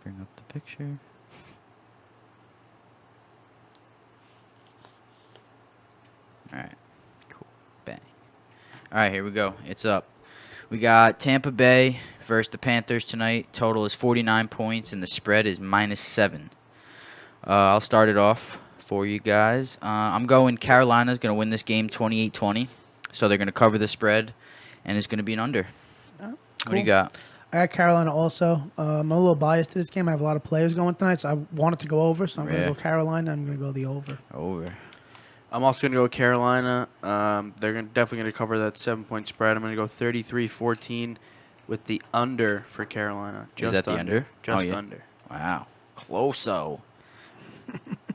S2: bring up the picture. Alright. Cool. Bang. Alright, here we go. It's up. We got Tampa Bay versus the Panthers tonight. Total is 49 points, and the spread is -7. I'll start it off for you guys. I'm going Carolina's going to win this game 28-20. So they're going to cover the spread, and it's going to be an under.
S3: Oh,
S2: What do you
S3: cool.
S2: got?
S3: I got Carolina also. I'm a little biased to this game. I have a lot of players going tonight, so I wanted to go over. So I'm going to
S2: Yeah.
S3: go Carolina. I'm going to go the over.
S2: Over.
S4: I'm also going to go Carolina. They're definitely going to cover that 7-point spread. I'm going to go 33-14 with the under for Carolina.
S2: Is that the under?
S4: Just
S2: Oh, yeah.
S4: under.
S2: Wow. Close-o.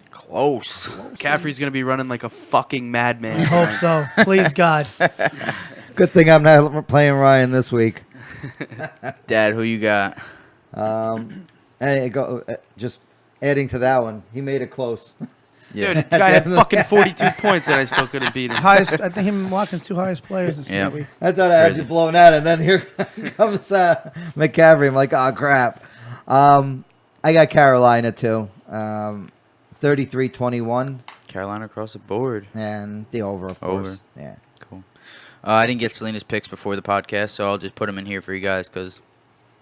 S2: Close.
S4: McCaffrey's going to be running like a fucking madman.
S3: I hope so. Please, God.
S1: Good thing I'm not playing Ryan this week.
S2: Dad, who you got?
S1: Hey, just adding to that one, he made it close.
S2: Yeah.
S4: Dude, the guy had fucking 42 points and I still couldn't beat him.
S3: I think him and Watkins, two highest players this
S2: Yeah.
S3: week.
S1: I thought I had
S2: Crazy.
S1: you blown out, and then here comes McCaffrey. I'm like, oh crap. I got Carolina too. 33-21,
S2: Carolina across the board.
S1: and the over, of course.
S2: Over.
S1: Yeah.
S2: Cool. I didn't get Selena's picks before the podcast, so I'll just put them in here for you guys because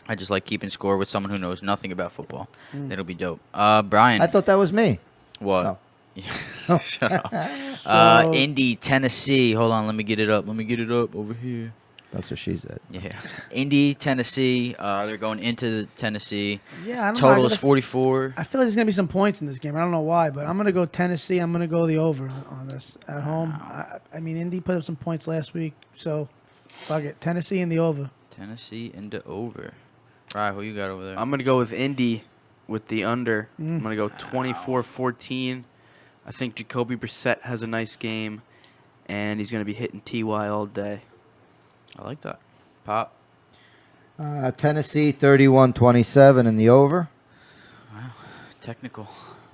S2: I just like keeping score with someone who knows nothing about football. That'll be dope. Brian.
S1: I thought that was me.
S2: What?
S1: Oh.
S2: Shut up.
S3: So-
S2: Indy, Tennessee. Hold on, let me get it up. Over here.
S1: That's what she said.
S2: Yeah. Indy, Tennessee. They're going into Tennessee.
S3: Yeah, I don't know.
S2: Total is 44.
S3: I feel like there's going to be some points in this game. I don't know why, but I'm going to go Tennessee. I'm going to go the over on this at home. I mean, Indy put up some points last week, so fuck it. Tennessee and the over.
S2: Tennessee into over. Right, who you got over there?
S4: I'm going to go with Indy with the under. I'm going to go 24-14. I think Jacoby Brissett has a nice game, and he's going to be hitting TY all day.
S2: I like that. Pop.
S1: Tennessee 31-27 in the over.
S2: Technical.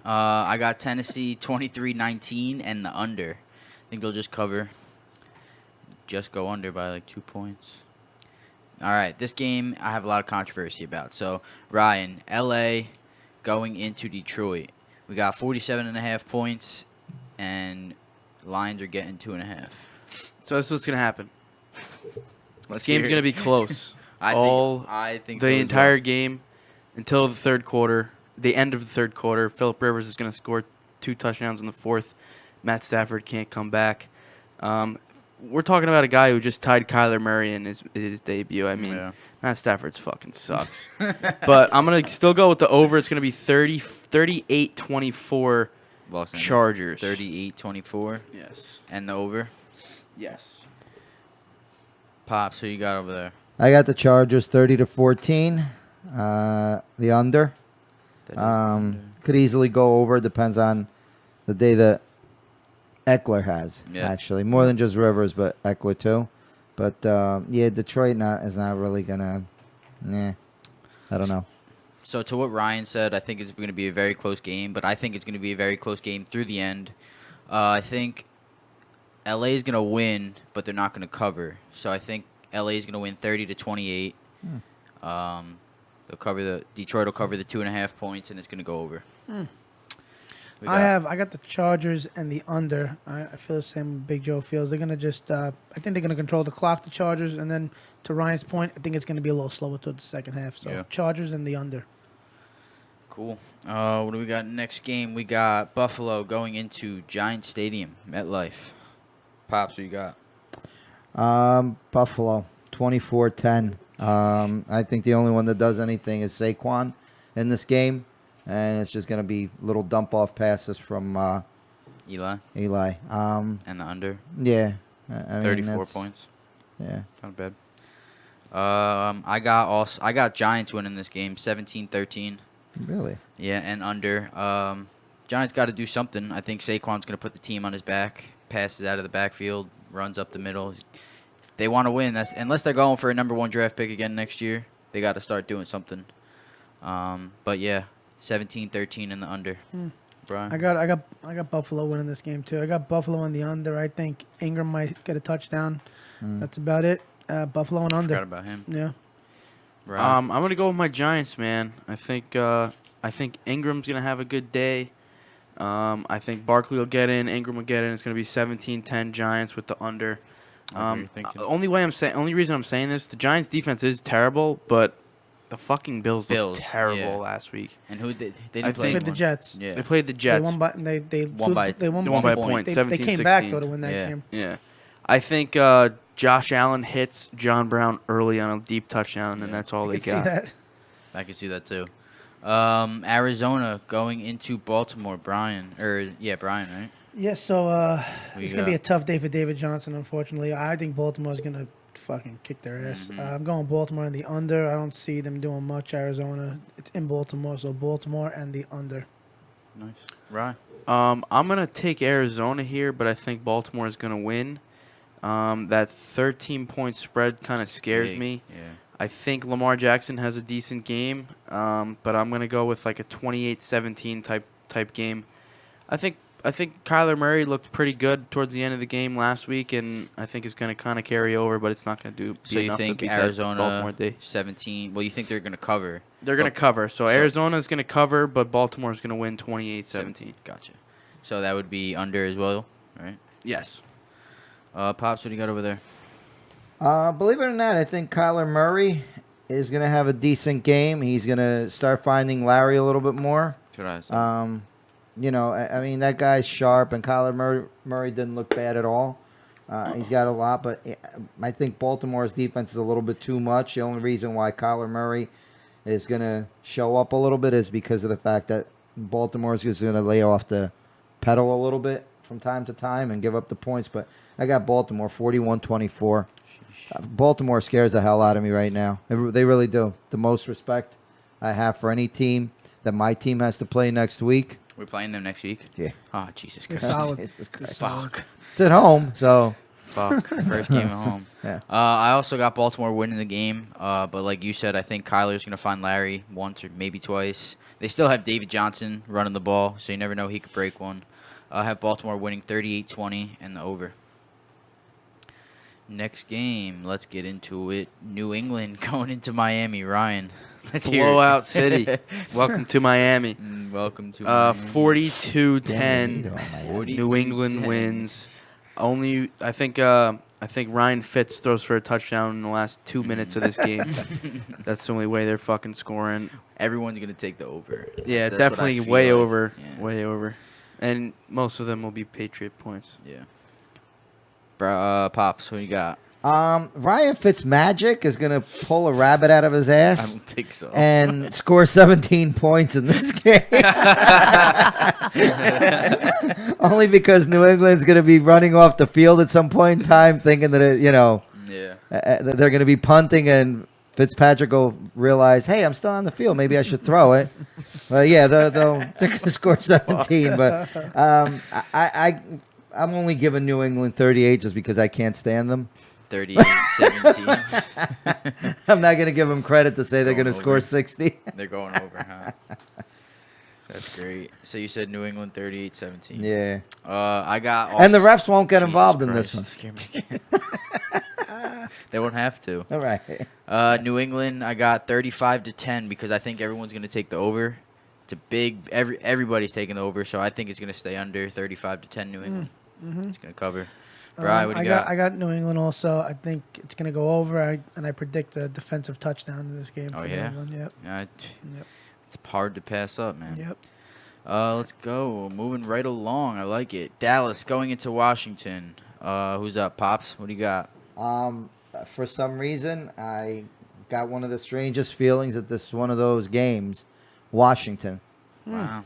S2: I got Tennessee 23-19 and the under. I think they'll just cover. Just go under by like 2 points. All right, this game I have a lot of controversy about. So, Ryan, LA going into Detroit. We got 47.5 points, and Lions are getting 2.5.
S4: So that's what's going to happen.
S2: Let's
S4: This game's
S2: hear
S4: going to
S2: it.
S4: be close.
S2: I think
S4: The
S2: so as
S4: entire
S2: well.
S4: game until the third quarter, the end of the third quarter. Phillip Rivers is going to score 2 touchdowns in the fourth. Matt Stafford can't come back. we're talking about a guy who just tied Kyler Murray in his debut. I mean,
S2: Yeah.
S4: Matt Stafford's fucking sucks. But I'm going to still go with the over. It's going to be 38-24
S2: Los Angeles.
S4: Chargers.
S2: 38-24.
S4: Yes.
S2: And the over.
S4: Yes.
S2: Pops, who you got over there?
S1: I got the Chargers 30-14. The under.
S2: That is under.
S1: Could easily go over. Depends on the day that Eckler has.
S2: Yeah.
S1: Actually, more than just Rivers, but Eckler too. But yeah, Detroit is not really gonna. I don't know.
S2: So to what Ryan said, I think it's going to be a very close game, but I think it's going to be a very close game through the end. I think LA is going to win, but they're not going to cover. So I think LA is going to win 30-28. Detroit will cover the 2.5 points, and it's going to go over.
S3: I got the Chargers and the under. I feel the same Big Joe feels. They're gonna just I think they're gonna control the clock, the Chargers, and then to Ryan's point, I think it's gonna be a little slower towards the second half. So
S2: Yeah.
S3: Chargers and the under.
S2: Cool. What do we got next game? We got Buffalo going into Giant Stadium, MetLife. Pops, what you got?
S1: Buffalo 24-10. I think the only one that does anything is Saquon in this game, and it's just gonna be little dump off passes from
S2: Eli
S1: Eli.
S2: and the under.
S1: Yeah, I mean,
S2: 34
S1: that's-
S2: points.
S1: Yeah.
S2: Not bad. I got Giants winning this game, 17-13.
S1: Really?
S2: Yeah, and under. Giants got to do something. I think Saquon's going to put the team on his back, passes out of the backfield, runs up the middle. They want to win. Unless they're going for a number 1 draft pick again next year, they got to start doing something. But yeah, 17-13 in the under. Brian?
S3: I got Buffalo winning this game too. I got Buffalo in the under. I think Ingram might get a touchdown. That's about it. Buffalo and under.
S2: Forgot about him.
S3: Yeah.
S2: Brian?
S4: I'm gonna go with my Giants, man. I think Ingram's gonna have a good day. I think Barkley will get in, Ingram will get in. It's gonna be 17-10 Giants with the under.
S2: What were you thinking?
S4: Only reason I'm saying this, the Giants defense is terrible, but the fucking Bills looked terrible
S2: yeah.
S4: last week.
S2: And who did they
S4: I
S2: didn't play?
S4: think-
S3: With the Jets.
S2: Yeah.
S4: They played the
S3: They
S4: Jets.
S3: won by
S2: They
S3: won
S4: by a
S3: by
S4: point,
S3: They
S4: 17-16.
S3: came back though to win that
S2: Yeah.
S3: game.
S4: Yeah, I think Josh Allen hits John Brown early on a deep touchdown, and
S2: Yeah.
S4: that's all
S3: I
S4: they
S3: can see
S4: got.
S3: that.
S2: I can see that too. Arizona going into Baltimore. Brian, right?
S3: Yeah, so
S2: Who
S3: it's
S2: you
S3: going to be a
S2: got?
S3: tough day for David Johnson, unfortunately. I think Baltimore's going to fucking kick their ass. I'm going Baltimore in the under. I don't see them doing much. Arizona, it's in Baltimore, so Baltimore and the under.
S2: Nice. Right.
S4: I'm gonna take Arizona here, but I think Baltimore is gonna win. That 13-point spread kind of scares
S2: Big.
S4: me.
S2: Yeah.
S4: I think Lamar Jackson has a decent game, but I'm gonna go with like a 28-17 type game. I think Kyler Murray looked pretty good towards the end of the game last week, and I think it's gonna kind of carry over, but it's not gonna be
S2: So you
S4: enough to
S2: think
S4: beat that Baltimore
S2: Arizona
S4: day.
S2: 17? Well, you think they're going to cover?
S4: They're gonna
S2: But-
S4: cover. So
S2: so-
S4: Arizona's gonna cover, but Baltimore's gonna win 28-17.
S2: Gotcha. So that would be under as well, right?
S4: Yes.
S2: Pops, what do you got over there?
S1: Believe it or not, I think Kyler Murray is going to have a decent game. He's going to start finding Larry a little bit more.
S2: That's what I said.
S1: I mean, that guy's sharp, and Kyler Murray didn't look bad at all. He's got a lot, but I think Baltimore's defense is a little bit too much. The only reason why Kyler Murray is going to show up a little bit is because of the fact that Baltimore's just going to lay off the pedal a little bit from time to time and give up the points. But I got Baltimore 41-24. Baltimore scares the hell out of me right now. They really do. The most respect I have for any team that my team has to play next week.
S2: We're playing them next week?
S1: Yeah.
S2: Oh, Jesus
S3: They're
S2: Christ.
S3: solid.
S1: Jesus
S3: They're
S1: Christ.
S3: solid.
S2: Fuck.
S1: It's at home, so
S2: Fuck. First game at home.
S1: Yeah.
S2: I also got Baltimore winning the game. But like you said, I think Kyler's going to find Larry once or maybe twice. They still have David Johnson running the ball, so you never know, he could break one. I have Baltimore winning 38-20 and the over. Next game, let's get into it. New England going into Miami. Ryan, let's hear it.
S4: Blowout city. Welcome to Miami.
S2: Welcome to Miami.
S4: 42-10. New England
S2: 42-10.
S4: wins. Only I think Ryan Fitz throws for a touchdown in the last 2 minutes of this game. That's the only way they're fucking scoring.
S2: Everyone's going to take the over.
S4: Yeah,
S2: That's what I
S4: definitely
S2: feel
S4: way
S2: like.
S4: over.
S2: Yeah.
S4: Way over. And most of them will be Patriot points.
S2: Yeah. Pops, who you got?
S1: Ryan Fitzmagic is going to pull a rabbit out of his
S2: I
S1: ass
S2: don't think so.
S1: and score 17 points in this game. Only because New England's going to be running off the field at some point in time thinking that,
S2: Yeah.
S1: they're going to be punting and Fitzpatrick will realize, hey, I'm still on the field. Maybe I should throw it. Well, yeah, they're going to score 17. But I'm only giving New England 38 just because I can't stand them.
S2: 38-17.
S1: I'm not going to give them credit to say they're going to
S2: Going
S1: score
S2: over.
S1: 60.
S2: They're going over, huh? That's great. So you said New England 38-17.
S1: Yeah.
S2: I got.
S1: And the refs won't get
S2: Jesus
S1: involved in this one.
S2: Christ, scare me. They won't have to.
S1: All right.
S2: New England, I got 35-10 because I think everyone's going to take the over. It's a big. Everybody's taking the over, so I think it's going to stay under 35-10. New England. It's going to cover. Brian, what do you got?
S3: I got New England also. I think it's going to go over, and I predict a defensive touchdown in this game.
S2: Oh,
S3: for New
S2: yeah?
S3: England. Yep.
S2: Yep.
S3: Yep.
S2: It's hard to pass up, man.
S3: Yep.
S2: Let's go. Moving right along. I like it. Dallas going into Washington. Who's up? Pops, what do you got?
S1: For some reason, I got one of the strangest feelings that this is one of those games. Washington.
S2: Wow.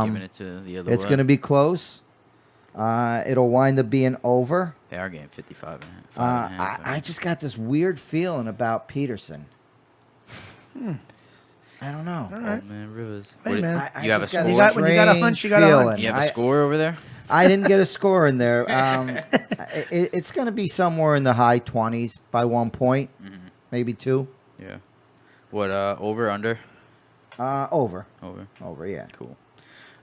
S2: Giving it to the other
S1: It's
S2: way.
S1: going to be close. It'll wind up being over.
S2: They are getting 55 and a half.
S1: I just got this weird feeling about Peterson. I don't know.
S3: All right.
S2: Oh, man, Rivers.
S3: Hey,
S2: What-
S3: man.
S1: I
S2: You have a
S1: just got
S2: score?
S3: You got- when you got a hunch, you got a hunch.
S2: You have a score over there?
S1: I didn't get a score in there. It's going to be somewhere in the high 20s by 1 point, maybe 2.
S2: Yeah. What, over, under?
S1: Over.
S2: Over.
S1: Yeah.
S2: Cool.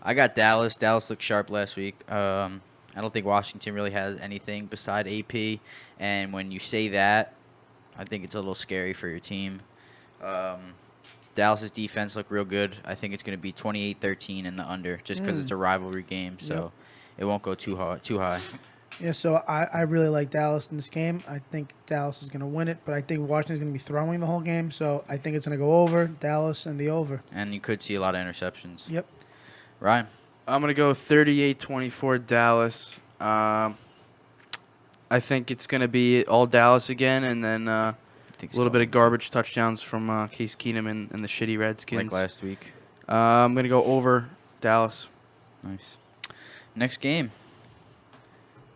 S2: I got Dallas. Dallas looked sharp last week. I don't think Washington really has anything beside AP. And when you say that, I think it's a little scary for your team. Dallas's defense looked real good. I think it's going to be 28-13 in the under just because it's a rivalry game. So it won't go too high.
S3: Yeah, so I really like Dallas in this game. I think Dallas is going to win it, but I think Washington's going to be throwing the whole game, so I think it's going to go over, Dallas and the over.
S2: And you could see a lot of interceptions.
S3: Yep.
S2: Ryan?
S4: I'm going to go 38-24 Dallas. I think it's going to be all Dallas again, and then a little bit of garbage touchdowns from Case Keenum and the shitty Redskins.
S2: like last week.
S4: I'm going to go over Dallas.
S2: Nice. Next game.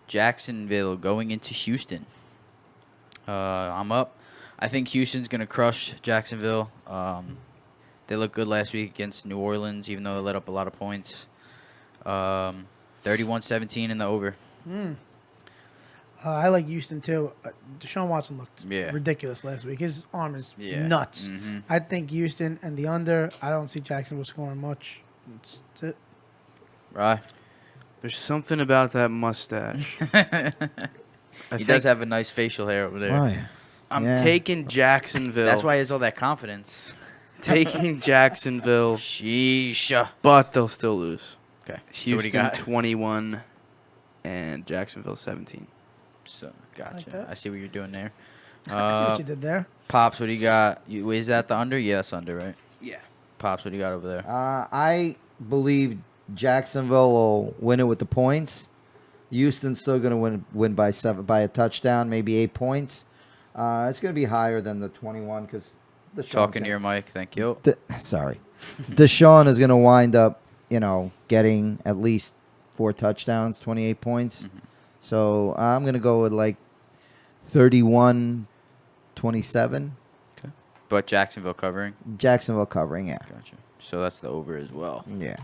S2: Jacksonville going into Houston. I'm up. I think Houston's going to crush Jacksonville. They looked good last week against New Orleans, even though they let up a lot of points. 31-17 in the over.
S3: I like Houston, too. Deshaun Watson looked
S2: Yeah.
S3: ridiculous last week. His arm is
S2: Yeah.
S3: nuts.
S2: Mhm.
S3: I think Houston and the under. I don't see Jacksonville scoring much. That's it.
S2: Right?
S4: There's something about that mustache.
S2: He does have a nice facial hair over there.
S1: Oh, yeah.
S4: I'm
S1: Yeah.
S4: taking Jacksonville.
S2: That's why he has all that confidence.
S4: taking Jacksonville,
S2: Sheesh.
S4: but they'll still lose.
S2: Okay. So what do you
S4: Houston
S2: got?
S4: 21 and Jacksonville 17.
S2: So, gotcha.
S3: that.
S2: I see what you're doing there.
S3: I see what you did there.
S2: Pops, what do you got? Is that the under? Yeah, that's under, right?
S4: Yeah.
S2: Pops, what do you got over there?
S1: I believe Jacksonville will win it with the points. Houston's still going to win by a touchdown, maybe 8 points. It's going to be higher than the 21 because the
S2: Talking to your mic, thank you.
S1: Sorry, Deshaun is going to wind up, getting at least 4 touchdowns, 28 points. So I'm going to go with like 31-27.
S2: But Jacksonville covering.
S1: Jacksonville covering, yeah.
S2: Gotcha. So that's the over as well.
S1: Yeah.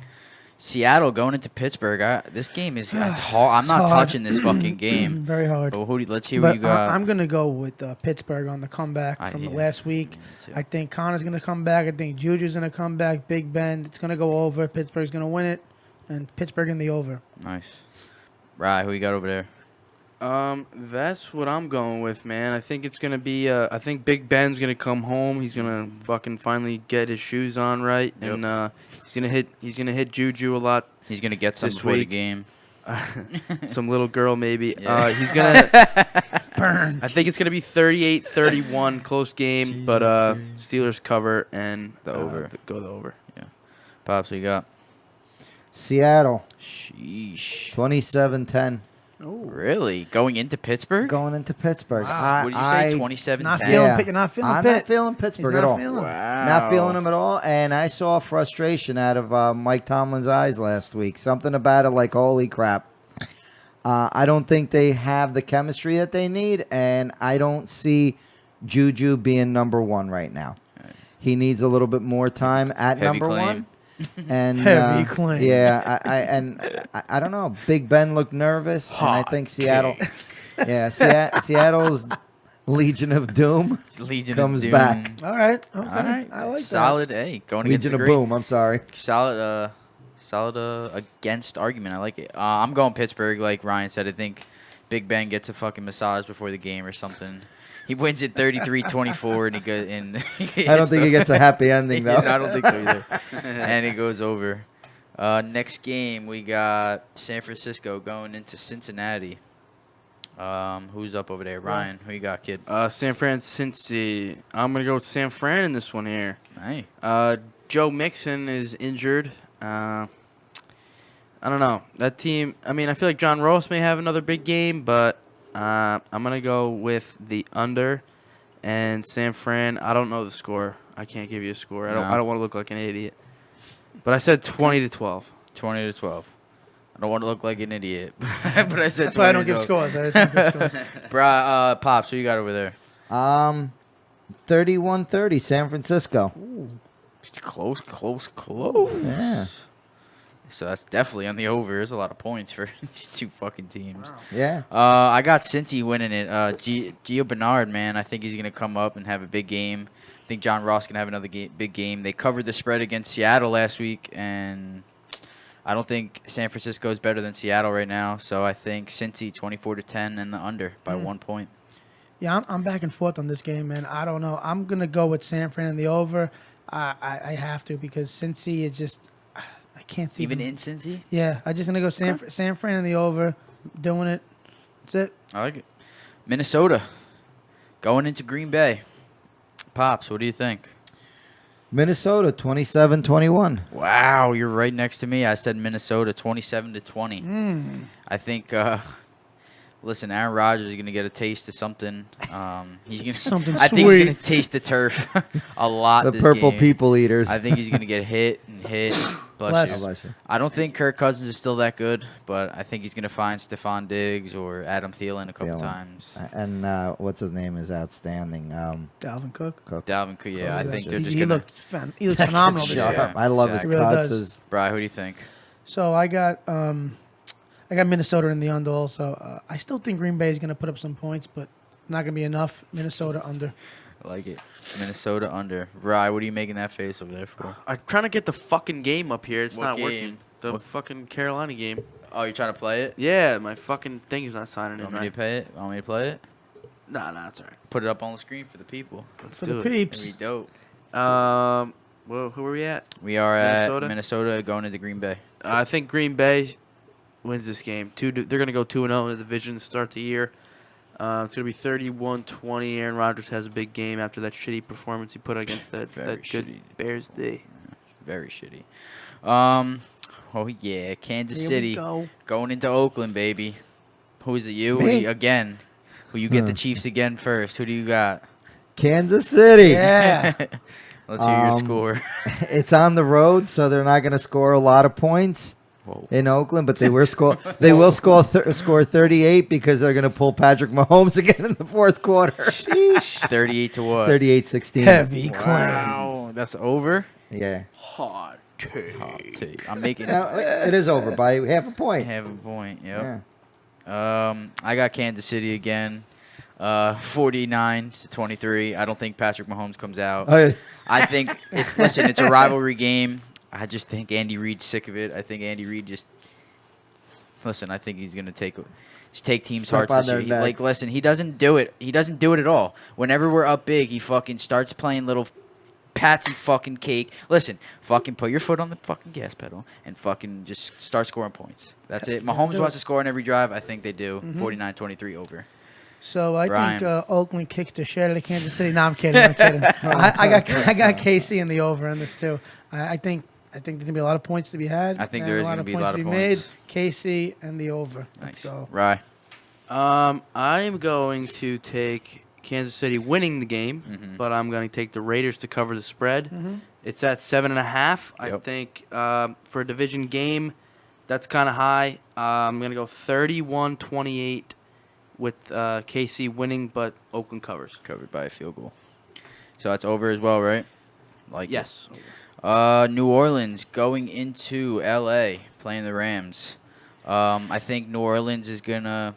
S2: Seattle going into Pittsburgh. This game is it's hard. I'm
S3: It's
S2: not
S3: hard.
S2: touching this fucking game.
S3: Very hard.
S2: But let's hear what
S3: But
S2: you got.
S3: I'm going to go with Pittsburgh on the comeback from the last week.
S2: too.
S3: I think Connor's going to come back. I think Juju's going to come back. Big Ben. It's going to go over. Pittsburgh's going to win it. And Pittsburgh in the over.
S2: Nice. Right, who you got over there?
S4: That's what I'm going with, man. I think it's gonna be. I think Big Ben's gonna come home. He's gonna fucking finally get his shoes on right,
S2: Yep.
S4: and he's gonna hit Juju a lot.
S2: He's going to get some
S4: This
S2: before the
S4: week.
S2: game.
S4: Some little girl maybe.
S2: Yeah.
S4: He's gonna.
S3: Burn.
S4: I think it's gonna be 38-31, close game, but Steelers cover and
S2: The over.
S4: Go the over.
S2: Pops, who you got?
S1: Seattle,
S2: Sheesh.
S1: 27-10.
S2: Really? Going into Pittsburgh?
S1: Going into Pittsburgh.
S3: Wow.
S2: What did you say? 27-10?
S3: Not feeling
S1: Yeah.
S3: Pitt. You're not feeling
S1: I'm
S3: Pitt.
S1: not feeling
S3: He's
S1: Pittsburgh
S3: not
S1: at all.
S3: feeling him.
S2: Wow.
S1: Not feeling him at all. And I saw frustration out of Mike Tomlin's eyes last week. Something about it like, holy crap. I don't think they have the chemistry that they need, and I don't see Juju being number one right now. He needs a little bit more time at
S2: Heavy
S1: number
S2: claim.
S1: one. And
S3: Heavy claim.
S1: Yeah, I don't know. Big Ben looked nervous, and I think Seattle. Yeah, Seattle's Legion of Doom
S2: Legion
S1: comes
S2: of Doom.
S1: back.
S3: All right. Okay.
S2: All right.
S3: I like
S2: solid. Hey, going against
S1: Legion
S2: the
S1: of
S2: great.
S1: Boom. I'm sorry.
S2: Solid. Solid. Against argument. I like it. I'm going Pittsburgh. Like Ryan said, I think Big Ben gets a fucking massage before the game or something. He wins it 33-24, and he goes in.
S1: I don't think he gets a happy ending though.
S2: I don't think so either. And it goes over. Next game, we got San Francisco going into Cincinnati. Who's up over there? Ryan, who you got, kid?
S4: San Fran, Cincy. I'm going to go with San Fran in this one here.
S2: Hey.
S4: Joe Mixon is injured. I don't know. That team, I mean, I feel like John Ross may have another big game, but I'm going to go with the under. And San Fran, I don't know the score. I can't give you a score. I don't want to look like an idiot. But I said 20-12.
S2: 20-12. I don't want to look like an idiot, but I said
S3: That's why I don't
S2: 20-12.
S3: give scores. I just don't give scores.
S2: Pops, who you got over there?
S1: 31-30 San Francisco.
S2: Close.
S1: Yeah.
S2: So that's definitely on the over. There's a lot of points for these two fucking teams.
S1: Yeah.
S2: I got Cincy winning it. Gio Bernard, man, I think he's going to come up and have a big game. I think John Ross can have another big game. They covered the spread against Seattle last week, and I don't think San Francisco is better than Seattle right now. So I think Cincy 24-10 and the under by 1 point.
S3: Yeah, I'm back and forth on this game, man. I don't know. I'm going to go with San Fran and the over. I have to because Cincy is just – I can't see
S2: Even
S3: them.
S2: in Cincy?
S3: Yeah, I'm just going to go San Fran and the over. Doing it. That's it.
S2: I like it. Minnesota going into Green Bay. Pops, what do you think?
S1: Minnesota 27-21.
S2: Wow, you're right next to me. I said Minnesota 27-20. I think listen, Aaron Rodgers is going to get a taste of something. He's going
S3: Something
S2: I think he's going
S3: sweet.
S2: to taste the turf a lot
S1: The
S2: this
S1: purple
S2: game.
S1: people eaters.
S2: I think he's going to get hit and hit.
S3: Bless.
S2: Bless you.
S1: Bless you.
S2: I don't think Kirk Cousins is still that good, but I think he's going to find Stephon Diggs or Adam Thielen a couple
S1: Thielen.
S2: times.
S1: And what's his name is outstanding.
S3: Dalvin Cook.
S2: Dalvin Cook, yeah, I think they're just
S3: he
S2: going to.
S3: he looks phenomenal this
S1: Sharp.
S3: year.
S2: Yeah,
S1: I love
S2: exactly.
S1: his
S3: He really
S1: cuts.
S3: does.
S2: Bri, who do you think?
S3: So I got Minnesota in the under also. I still think Green Bay is going to put up some points, but not going to be enough. Minnesota under.
S2: I like it. Minnesota under. Rye, what are you making that face over there for?
S4: I'm trying to get the fucking game up here. It's
S2: What
S4: not
S2: game?
S4: working. The
S2: What-
S4: fucking Carolina game.
S2: Oh, you're trying to play it?
S4: Yeah, my fucking thing is not signing in
S2: Want me to
S4: right.
S2: play it? Want me to play it?
S4: Nah, it's all right.
S2: Put it up on the screen for the people.
S4: Let's
S3: For
S4: do
S3: the
S4: it.
S3: peeps.
S2: That'd be dope.
S4: Well, who are we at?
S2: We are
S4: Minnesota?
S2: at Minnesota going into Green Bay.
S4: I think Green Bay wins this game. They're going to go 2-0 in the division to start the year. It's going to be 31-20. Aaron Rodgers has a big game after that shitty performance he put against that
S2: Very
S4: good
S2: shitty.
S4: Bears D.
S2: Very shitty. Oh, yeah. Kansas
S3: Here
S2: City
S3: we go.
S2: going into Oakland, baby. Who is it, you?
S1: Me?
S2: Again. Will you get the Chiefs again first? Who do you got?
S1: Kansas City.
S3: Yeah.
S2: Let's hear your
S1: Um,
S2: score.
S1: It's on the road, so they're not going to score a lot of points
S2: Whoa.
S1: in Oakland, but they will score. They will score 38 because they're going to pull Patrick Mahomes again in the fourth quarter.
S2: 38 to what?
S1: 38-16.
S3: Heavy claim.
S2: Wow. That's over?
S1: Yeah.
S4: Hot take.
S2: Hot take. I'm making
S1: Now, it is over by half a point.
S2: have a point. Yep.
S1: Yeah.
S2: I got Kansas City again. 49-23. I don't think Patrick Mahomes comes out.
S1: Oh, yeah.
S2: I think it's a rivalry game. I just think Andy Reid's sick of it. I think Andy Reid I think he's gonna take teams'
S1: Step
S2: hearts
S1: on
S2: this
S1: their
S2: year.
S1: necks.
S2: Listen, he doesn't do it. He doesn't do it at all. Whenever we're up big, he fucking starts playing little patsy fucking cake. Listen, fucking put your foot on the fucking gas pedal and fucking just start scoring points. That's it. Mahomes wants to score on every drive. I think they do. 49-23 over.
S3: So I
S2: Brian.
S3: think Oakland kicks the shit out of Kansas City. No, I'm kidding. I got KC in the over on this too. I think there's gonna be a lot of points to be had.
S2: I think
S3: and
S2: there is
S3: a lot
S2: gonna
S3: of
S2: be a lot of
S3: to be made.
S2: points.
S3: KC and the over. Let's
S2: Nice.
S3: go.
S2: Rye.
S4: I'm going to take Kansas City winning the game, but I'm going to take the Raiders to cover the spread. It's at 7.5. I
S2: Yep.
S4: think for a division game, that's kind of high. I'm going to go 31-28 with KC winning, but Oakland covers.
S2: Covered by a field goal. So that's over as well, right? Like it.
S4: Yes.
S2: New Orleans going into LA playing the Rams. I think New Orleans is gonna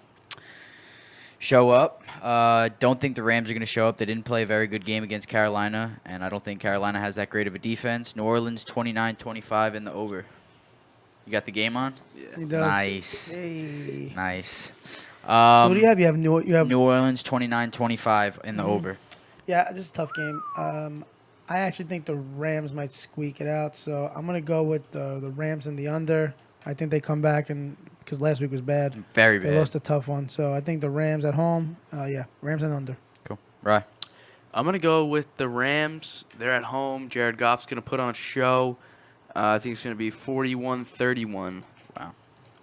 S2: show up. Don't think the Rams are gonna show up. They didn't play a very good game against Carolina, and I don't think Carolina has that great of a defense. New Orleans 29-25 in the over. You got the game on?
S4: Yeah.
S3: He does.
S2: Nice.
S3: Hey.
S2: Nice.
S3: So what do you have? You have
S2: New Orleans 29-25 in the over.
S3: Yeah, this is a tough game. I actually think the Rams might squeak it out, so I'm gonna go with the Rams and the under. I think they come back, and because last week was bad,
S2: Very
S3: they
S2: bad.
S3: lost a tough one. So I think the Rams at home. Rams and under.
S2: Cool. Right.
S4: I'm going to go with the Rams. They're at home. Jared Goff's going to put on a show. I think it's going to be 41-31.
S2: Wow.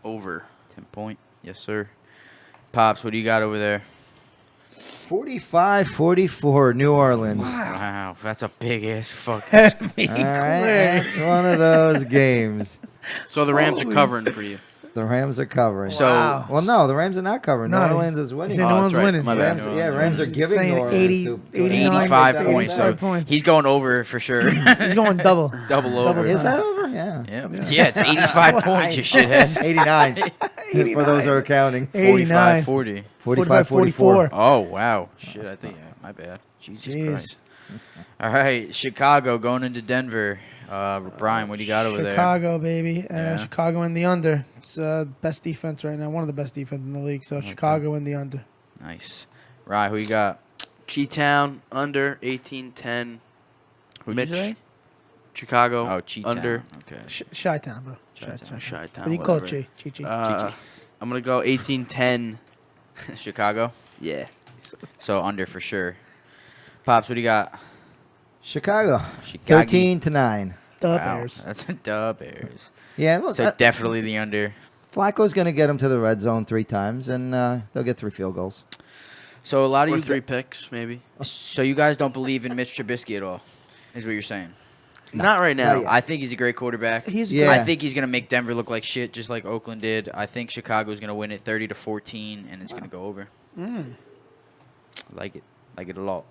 S4: Over.
S2: 10-point. Yes, sir. Pops, what do you got over there?
S1: 45-44, New Orleans.
S2: Wow, that's a big ass fuck.
S1: All right, that's one of those games.
S4: So the Rams are covering for you.
S1: The Rams are covering.
S2: So-
S3: Wow.
S1: Well, no, the Rams are not covering.
S3: No,
S1: New Orleans is winning.
S3: New
S4: Oh,
S3: Orleans
S4: that's right.
S3: winning.
S4: My bad.
S1: Rams, yeah, Rams are
S3: He's
S1: giving
S3: saying
S1: New Orleans
S3: 80,
S1: to
S3: 89,
S2: 85
S3: 85
S2: points. So
S3: points.
S2: he's going over for sure.
S3: He's going double.
S2: Double over.
S1: Is that over? Yeah.
S2: Yeah, it's 85 points, you shithead.
S1: 89. For those who are counting.
S3: 89.
S2: 45-40.
S1: 45-44.
S2: Oh, wow. Shit, I think, yeah, my bad. Jesus
S3: Jeez.
S2: Christ. All right, Chicago going into Denver. Brian, what do you got over there?
S3: Chicago, baby.
S2: Yeah.
S3: Chicago in the under. It's best defense right now. One of the best defense in the league. So Chicago in the under.
S2: Nice. Right, who you got?
S4: Cheetown under 18-10.
S2: Who'd
S4: Mitch.
S2: you say?
S4: Chicago
S2: Oh, Cheetown.
S4: under.
S2: Okay.
S3: Chi-town, bro.
S2: Chi-town.
S4: Chi-town,
S3: But you call it
S4: whatever.
S3: Chi.
S4: I'm going to go 18-10.
S2: Chicago?
S4: Yeah.
S2: So under for sure. Pops, what do you got?
S1: Chicago.
S2: Chicago.
S1: 13-9.
S3: The
S2: Wow,
S3: Bears.
S2: that's a dub Bears.
S1: Yeah, look,
S2: So definitely the under.
S1: Flacco's going to get him to the red zone 3 times, and they'll get 3 field goals.
S2: So a lot of
S4: Or
S2: you
S4: 3 picks, maybe.
S2: So you guys don't believe in Mitch Trubisky at all, is what you're saying?
S4: Not right now.
S1: Not yet.
S2: I think he's a great quarterback.
S3: He's
S1: Yeah.
S2: I think he's gonna make Denver look like shit, just like Oakland did. I think Chicago's gonna win it 30-14, and it's gonna go over. I like it a lot.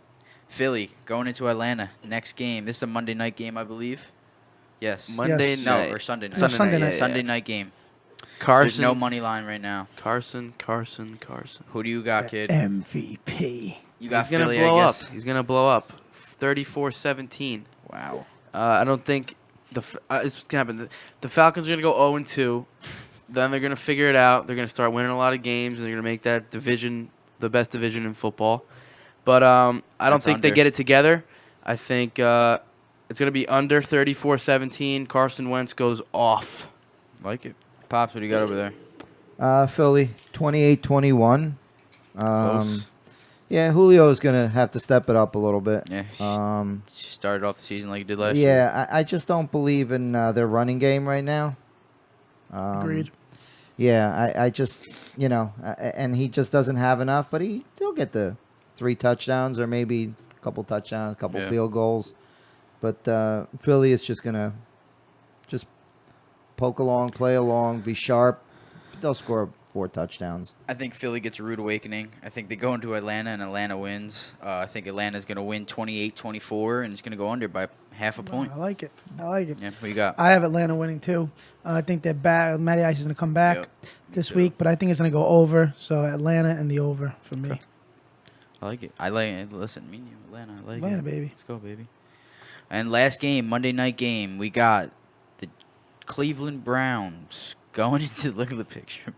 S2: Philly going into Atlanta next game. This is a Monday night game, I believe. Yes.
S4: Monday
S3: Yes.
S4: night.
S2: No, or Sunday night.
S3: Sunday night.
S2: Sunday night game. There's
S4: Carson.
S2: no money line right now.
S4: Carson.
S2: Who do you got, kid?
S3: MVP.
S2: You got
S4: He's gonna
S2: Philly,
S4: blow
S2: I
S4: up.
S2: guess.
S4: He's gonna blow up. 34-17.
S2: Wow.
S4: I don't think it's gonna happen. The Falcons are gonna go 0-2. Then they're gonna figure it out. They're gonna start winning a lot of games, and they're gonna make that division the best division in football. But I don't
S2: That's
S4: think they
S2: under.
S4: get it together. I think it's gonna be under 34-17. Carson Wentz goes off.
S2: Like it. Pops, what do you got over there?
S1: Philly, 28-21.
S2: Close.
S1: Yeah, Julio's going to have to step it up a little bit.
S2: Yeah. She started off the season like he did last year.
S1: Yeah, I just don't believe in their running game right now.
S3: Agreed.
S1: Yeah, I just, and he just doesn't have enough, but he'll get the 3 touchdowns or maybe a couple touchdowns, a couple
S2: Yeah.
S1: field goals. But Philly is just going to just poke along, play along, be sharp. They'll score 4 touchdowns.
S2: I think Philly gets a rude awakening. I think they go into Atlanta and Atlanta wins. I think Atlanta's going to win 28-24 and it's going to go under by half a point.
S3: I like it.
S2: Yeah, what you got?
S3: I have Atlanta winning too. I think that Matty Ice is going to come back
S2: Yep,
S3: this
S2: too.
S3: week, but I think it's going to go over. So Atlanta and the over for me.
S2: I like it. I like it. Listen, me and you, Atlanta, I like
S3: Atlanta,
S2: it.
S3: baby.
S2: Let's go, baby. And last game, Monday night game, we got the Cleveland Browns going into, look at the picture.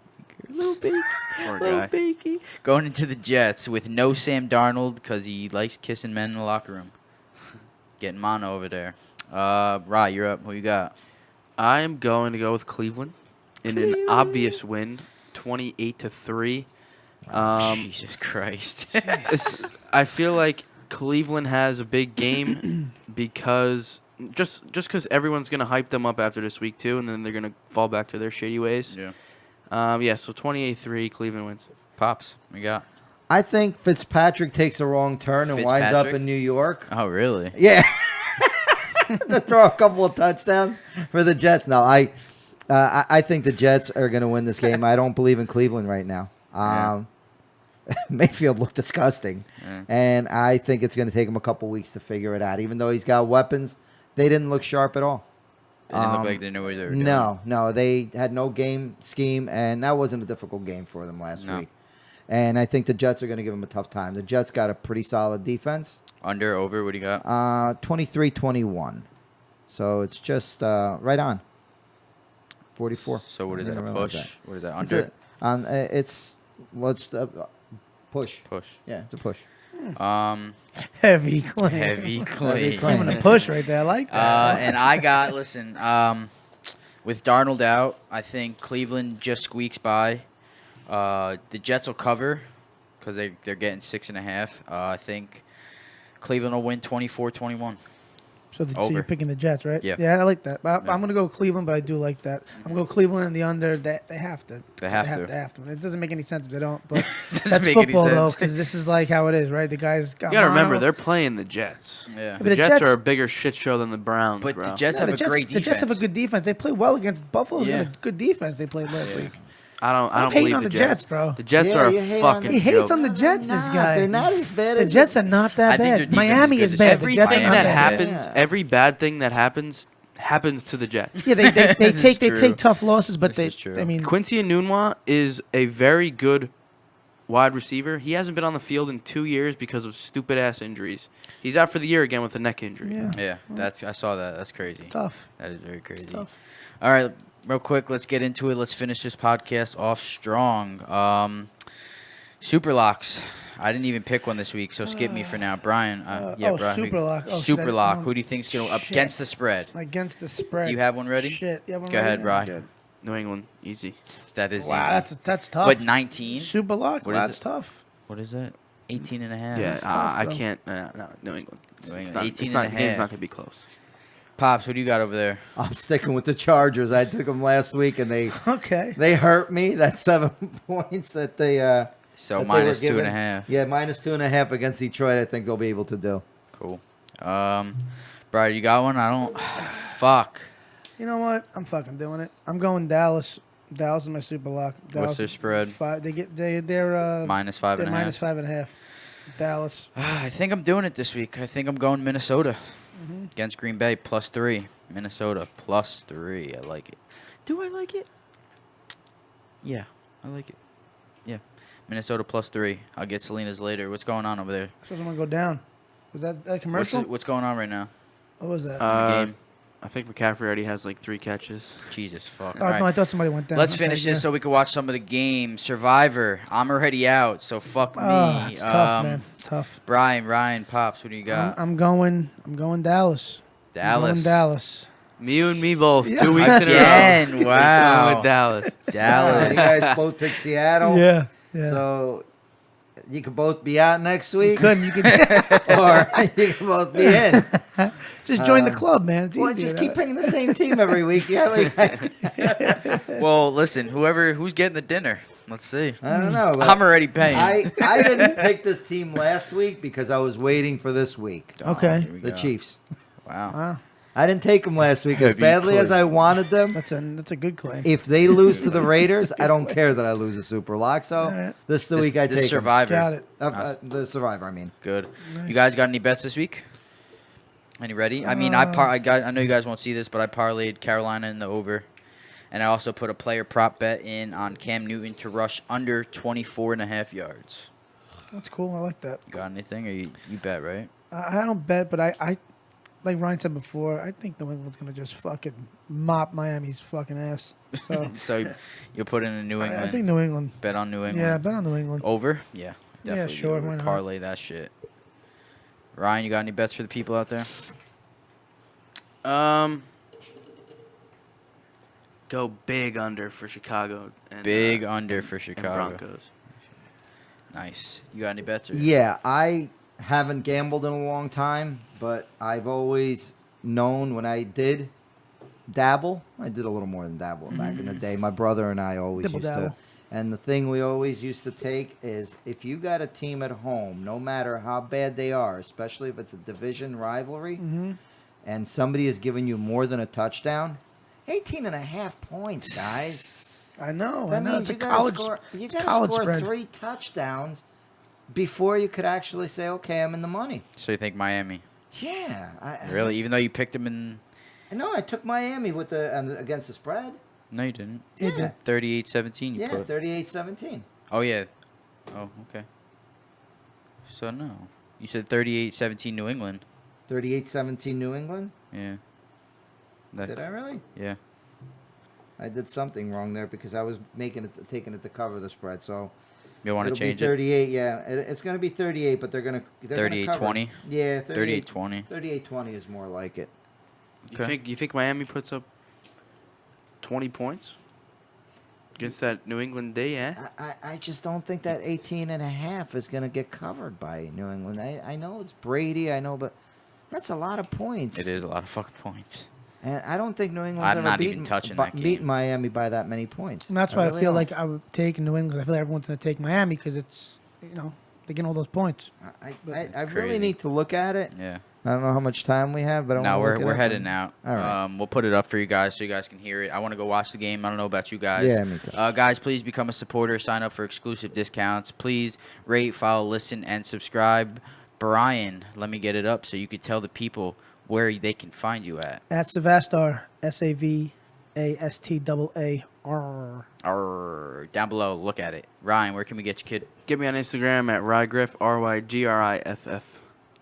S2: Little baby.
S4: Poor
S2: Little
S4: guy.
S2: baby. Going into the Jets with no Sam Darnold because he likes kissing men in the locker room. Getting mono over there. Rye, you're up. Who you got?
S4: I am going to go with Cleveland in an obvious win, 28-3.
S2: Jesus Christ.
S4: I feel like Cleveland has a big game because just because everyone's gonna hype them up after this week too, and then they're gonna fall back to their shitty ways.
S2: Yeah.
S4: So 28-3, Cleveland wins.
S2: Pops, we got.
S1: I think Fitzpatrick takes a wrong turn and winds up
S2: Fitzpatrick?
S1: in New York.
S2: Oh, really?
S1: Yeah. To throw a couple of touchdowns for the Jets. No, I think the Jets are going to win this game. I don't believe in Cleveland right now. Mayfield looked disgusting, and I think it's going to take him a couple weeks to figure it out. Even though he's got weapons, they didn't look sharp at all.
S2: They didn't look like they knew what they were doing.
S1: No, they had no game scheme, and that wasn't a difficult game for them last week. And I think the Jets are going to give them a tough time. The Jets got a pretty solid defense.
S2: Under, over, what do you got?
S1: 23-21. So it's just right on. 44.
S2: So what is that, a
S1: Didn't realize
S2: push?
S1: that.
S2: What is that, under?
S1: It's push.
S2: Push.
S1: Yeah, it's a push.
S3: Heavy claim.
S2: Heavy claim.
S3: I'm gonna push right there. I like that.
S2: And I got, listen, with Darnold out, I think Cleveland just squeaks by. The Jets will cover because they're getting 6.5. I think Cleveland will win 24-21.
S3: So
S2: Over.
S3: you're picking the Jets, right?
S2: Yeah.
S3: Yeah, I like that. But I'm gonna go Cleveland, but I do like that. I'm gonna go Cleveland and the under. They have to.
S2: They have to.
S3: It doesn't make any sense if they don't. But
S2: Doesn't
S3: that's
S2: make any
S3: football though,
S2: sense.
S3: because this is like how it is, right? The guys got.
S4: You gotta
S3: mono.
S4: remember, they're playing the Jets.
S2: Yeah.
S3: But
S4: The
S3: the
S4: Jets,
S3: Jets-
S4: are a bigger shit show than the Browns,
S2: But
S4: bro.
S2: the Jets
S3: Yeah,
S2: have a great
S3: The
S2: defense.
S3: Jets have a good defense. They play well against Buffalo.
S2: Yeah.
S3: A good defense they played last week.
S4: I don't
S3: hating
S4: believe
S3: on
S4: the
S3: the
S4: Jets.
S3: Jets, bro.
S4: The Jets
S1: Yeah,
S4: are
S1: you
S4: a
S1: hate on
S4: fucking
S3: He hates
S4: joke.
S3: on the Jets. This guy.
S1: They're not as bad
S3: The
S1: as
S3: Jets are not that
S2: I think their
S3: bad.
S2: defense
S3: Miami
S2: is
S3: is
S2: good.
S3: bad. The Jets are
S4: Everything
S3: not
S4: that
S3: bad.
S4: happens,
S1: Yeah.
S4: every bad thing that happens to the Jets.
S3: Yeah, they
S2: This is
S3: take
S2: true.
S3: tough losses, but
S2: This is true.
S3: I mean,
S4: Quincy Enunwa is a very good wide receiver. He hasn't been on the field in 2 years because of stupid ass injuries. He's out for the year again with a neck injury.
S3: yeah,
S2: Yeah, I saw that. That's crazy.
S3: it's tough.
S2: That is very crazy.
S3: It's tough.
S2: All right, real quick, let's get into it. Let's finish this podcast off strong. Superlocks. I didn't even pick one this week, so skip me for now. Brian. Brian.
S3: Superlock. Oh,
S2: Superlock. Who do you think's going to
S3: shit.
S2: against the spread?
S3: Against the spread.
S2: You have one ready?
S3: Shit. You have one
S2: Go
S3: ready?
S2: ahead,
S3: Yeah,
S2: Ryan.
S3: good.
S4: New England, easy.
S2: That is
S3: Wow,
S2: easy.
S3: that's tough.
S2: What, 19?
S3: Superlock.
S2: What
S3: Wow,
S2: is
S3: that's
S2: it?
S3: tough.
S2: What is that? 18 and a half.
S4: Yeah,
S3: tough,
S4: I
S3: bro.
S4: can't. No, New England.
S2: New England,
S4: It's not,
S2: 18
S4: it's not,
S2: and a
S4: the game's
S2: half.
S4: not going to be close.
S2: Pops, what do you got over there?
S1: I'm sticking with the Chargers. I took them last week, and
S3: Okay.
S1: they hurt me. That 7 points that they
S2: So
S1: that they
S2: minus
S1: were given.
S2: 2.5.
S1: Yeah, minus 2.5 against Detroit. I think they'll be able to do.
S2: Cool. Brian, you got one? I don't. Fuck.
S3: You know what? I'm fucking doing it. I'm going Dallas. Dallas is my Superlock.
S2: What's their spread?
S3: 5. They're
S2: Minus
S3: they're
S2: 5.5.
S3: minus 5.5. Dallas.
S2: I think I'm doing it this week. I think I'm going Minnesota against Green Bay +3. Minnesota +3. I like it. Do I like it? Yeah, I like it. Yeah, Minnesota +3. I'll get Selena's later. What's going on over there?
S3: Supposed to go down. Was that a commercial?
S2: What's going on right now?
S3: What was that?
S2: game?
S4: I think McCaffrey already has like 3 catches.
S2: Jesus fuck.
S3: Oh,
S2: All right.
S3: no, I thought somebody went down.
S2: Let's
S3: Okay,
S2: finish
S3: yeah.
S2: this so we can watch some of the game. Survivor. I'm already out, so fuck me.
S3: Oh, it's tough, man. Tough.
S2: Brian, Ryan, Pops, what do you got?
S3: I'm going Dallas. I'm
S2: Dallas.
S3: going Dallas.
S4: You and me both.
S3: Yeah.
S4: 2 weeks in a row.
S2: Again,
S4: Going
S2: wow.
S4: with Dallas.
S1: You
S2: Dallas.
S1: guys both picked Seattle.
S3: Yeah.
S1: So you could both be out next week,
S3: Couldn't you could
S1: or you could both be in.
S3: just join the club, man. It's
S1: Well,
S3: easier
S1: just
S3: that
S1: keep
S3: way.
S1: picking the same team every week. Yeah,
S2: Well, listen, who's getting the dinner? Let's see.
S1: I don't know. but
S2: I'm already paying.
S1: I didn't pick this team last week because I was waiting for this week.
S3: Okay.
S2: Here we
S1: The
S2: go.
S1: Chiefs.
S2: Wow.
S3: Wow,
S1: I didn't take them last week as
S2: Heavy
S1: badly as
S2: claim.
S1: I wanted them.
S3: that's a good claim.
S1: If they lose to the Raiders, I don't care that I lose a super lock. So
S3: right.
S1: this is the
S2: This,
S1: week I
S2: this
S1: take 'em.
S2: Survivor.
S3: Got it.
S1: The Survivor, I mean.
S2: Good.
S3: Nice.
S2: You guys got any bets this week? Any ready? I mean, I know you guys won't see this, but I parlayed Carolina in the over. And I also put a player prop bet in on Cam Newton to rush under 24.5 yards.
S3: That's cool. I like that.
S2: You got anything? Or you bet, right?
S3: I don't bet, but I like Ryan said before, I think New England's gonna just fucking mop Miami's fucking ass. So
S2: So you'll put in a New England.
S3: I think New England.
S2: Bet on New England.
S3: Yeah, bet on New England.
S2: Over? Yeah.
S3: Yeah,
S2: Definitely
S3: sure,
S2: over.
S3: why not?
S2: Parlay that shit. Ryan, you got any bets for the people out there?
S4: Go big under for Chicago. And,
S2: Big under for
S4: and
S2: Chicago.
S4: Broncos.
S2: Nice. You got any bets? Or?
S1: Yeah, I haven't gambled in a long time, but I've always known when I did dabble. I did a little more than dabble back in the day. My brother and I always
S3: Dibble
S1: used
S3: dabble.
S1: to. And the thing we always used to take is if you got a team at home, no matter how bad they are, especially if it's a division rivalry, and somebody is giving you more than a touchdown, 18.5 points, guys.
S3: I know.
S1: That means
S3: It's a
S1: you gotta
S3: college.
S1: score, you
S3: it's
S1: gotta
S3: college
S1: score
S3: spread.
S1: 3 touchdowns before you could actually say, okay, I'm in the money.
S2: So you think Miami?
S1: Yeah.
S2: Really? Even though you picked them in...
S1: No, I took Miami with against the spread.
S2: No, you didn't.
S3: He
S1: Yeah.
S3: did.
S2: 38-17 you
S1: Yeah,
S2: put.
S1: 38-17.
S2: Oh, yeah. Oh, okay. So, no. You said 38-17 New England.
S1: 38-17 New England?
S2: Yeah.
S1: Did I really?
S2: Yeah.
S1: I did something wrong there because I was taking it to cover the spread. So
S2: You want to
S1: it'll
S2: change
S1: be 38. Yeah, it's going to be 38, but they're going to
S2: 38-20?
S1: Yeah,
S2: 38-20.
S1: 38-20 is more like it.
S4: You think Miami puts up 20 points against that New England day? Yeah.
S1: I just don't think that 18.5 is going to get covered by New England. I know it's Brady. I know, but that's a lot of points.
S2: It is a lot of fucking points.
S1: And I don't think New England's
S2: I'm
S1: ever
S2: not even touching that
S1: beaten
S2: game.
S1: Miami by that many points.
S3: And that's why I
S1: really
S3: feel
S1: don't.
S3: like I would take New England. I feel like everyone's going to take Miami because it's, they're getting all those points.
S1: I
S2: It's
S1: really
S2: crazy.
S1: need to look at it.
S2: Yeah.
S1: I don't know how much time we have, but I
S2: No,
S1: want to
S2: we're heading out.
S1: All right.
S2: We'll put it up for you guys so you guys can hear it. I want to go watch the game. I don't know about you guys.
S1: Yeah, me too.
S2: Guys, please become a supporter. Sign up for exclusive discounts. Please rate, follow, listen, and subscribe. Brian, let me get it up so you can tell the people where they can find you at.
S3: At Savastar, SAVASTAAR.
S2: Down below, look at it. Ryan, where can we get you, kid?
S4: Get me on Instagram at Rygriff, RYGRIFF.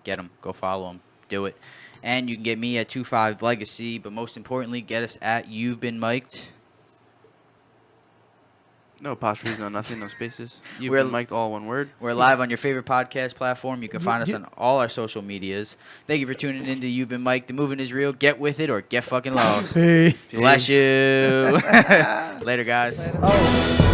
S2: Get him. Go follow him. Do it. And you can get me at 25 Legacy, but most importantly, get us at You've Been Mic'd.
S4: No apostrophes, no nothing, no spaces. You've
S2: We're-
S4: been mic'd all one word.
S2: We're live on your favorite podcast platform. You can find us
S3: you-
S2: on all our social medias. Thank you for tuning in to You've Been Mic'd. The moving is real. Get with it or get fucking lost.
S3: Hey.
S2: Bless you. Later, guys.
S3: Oh.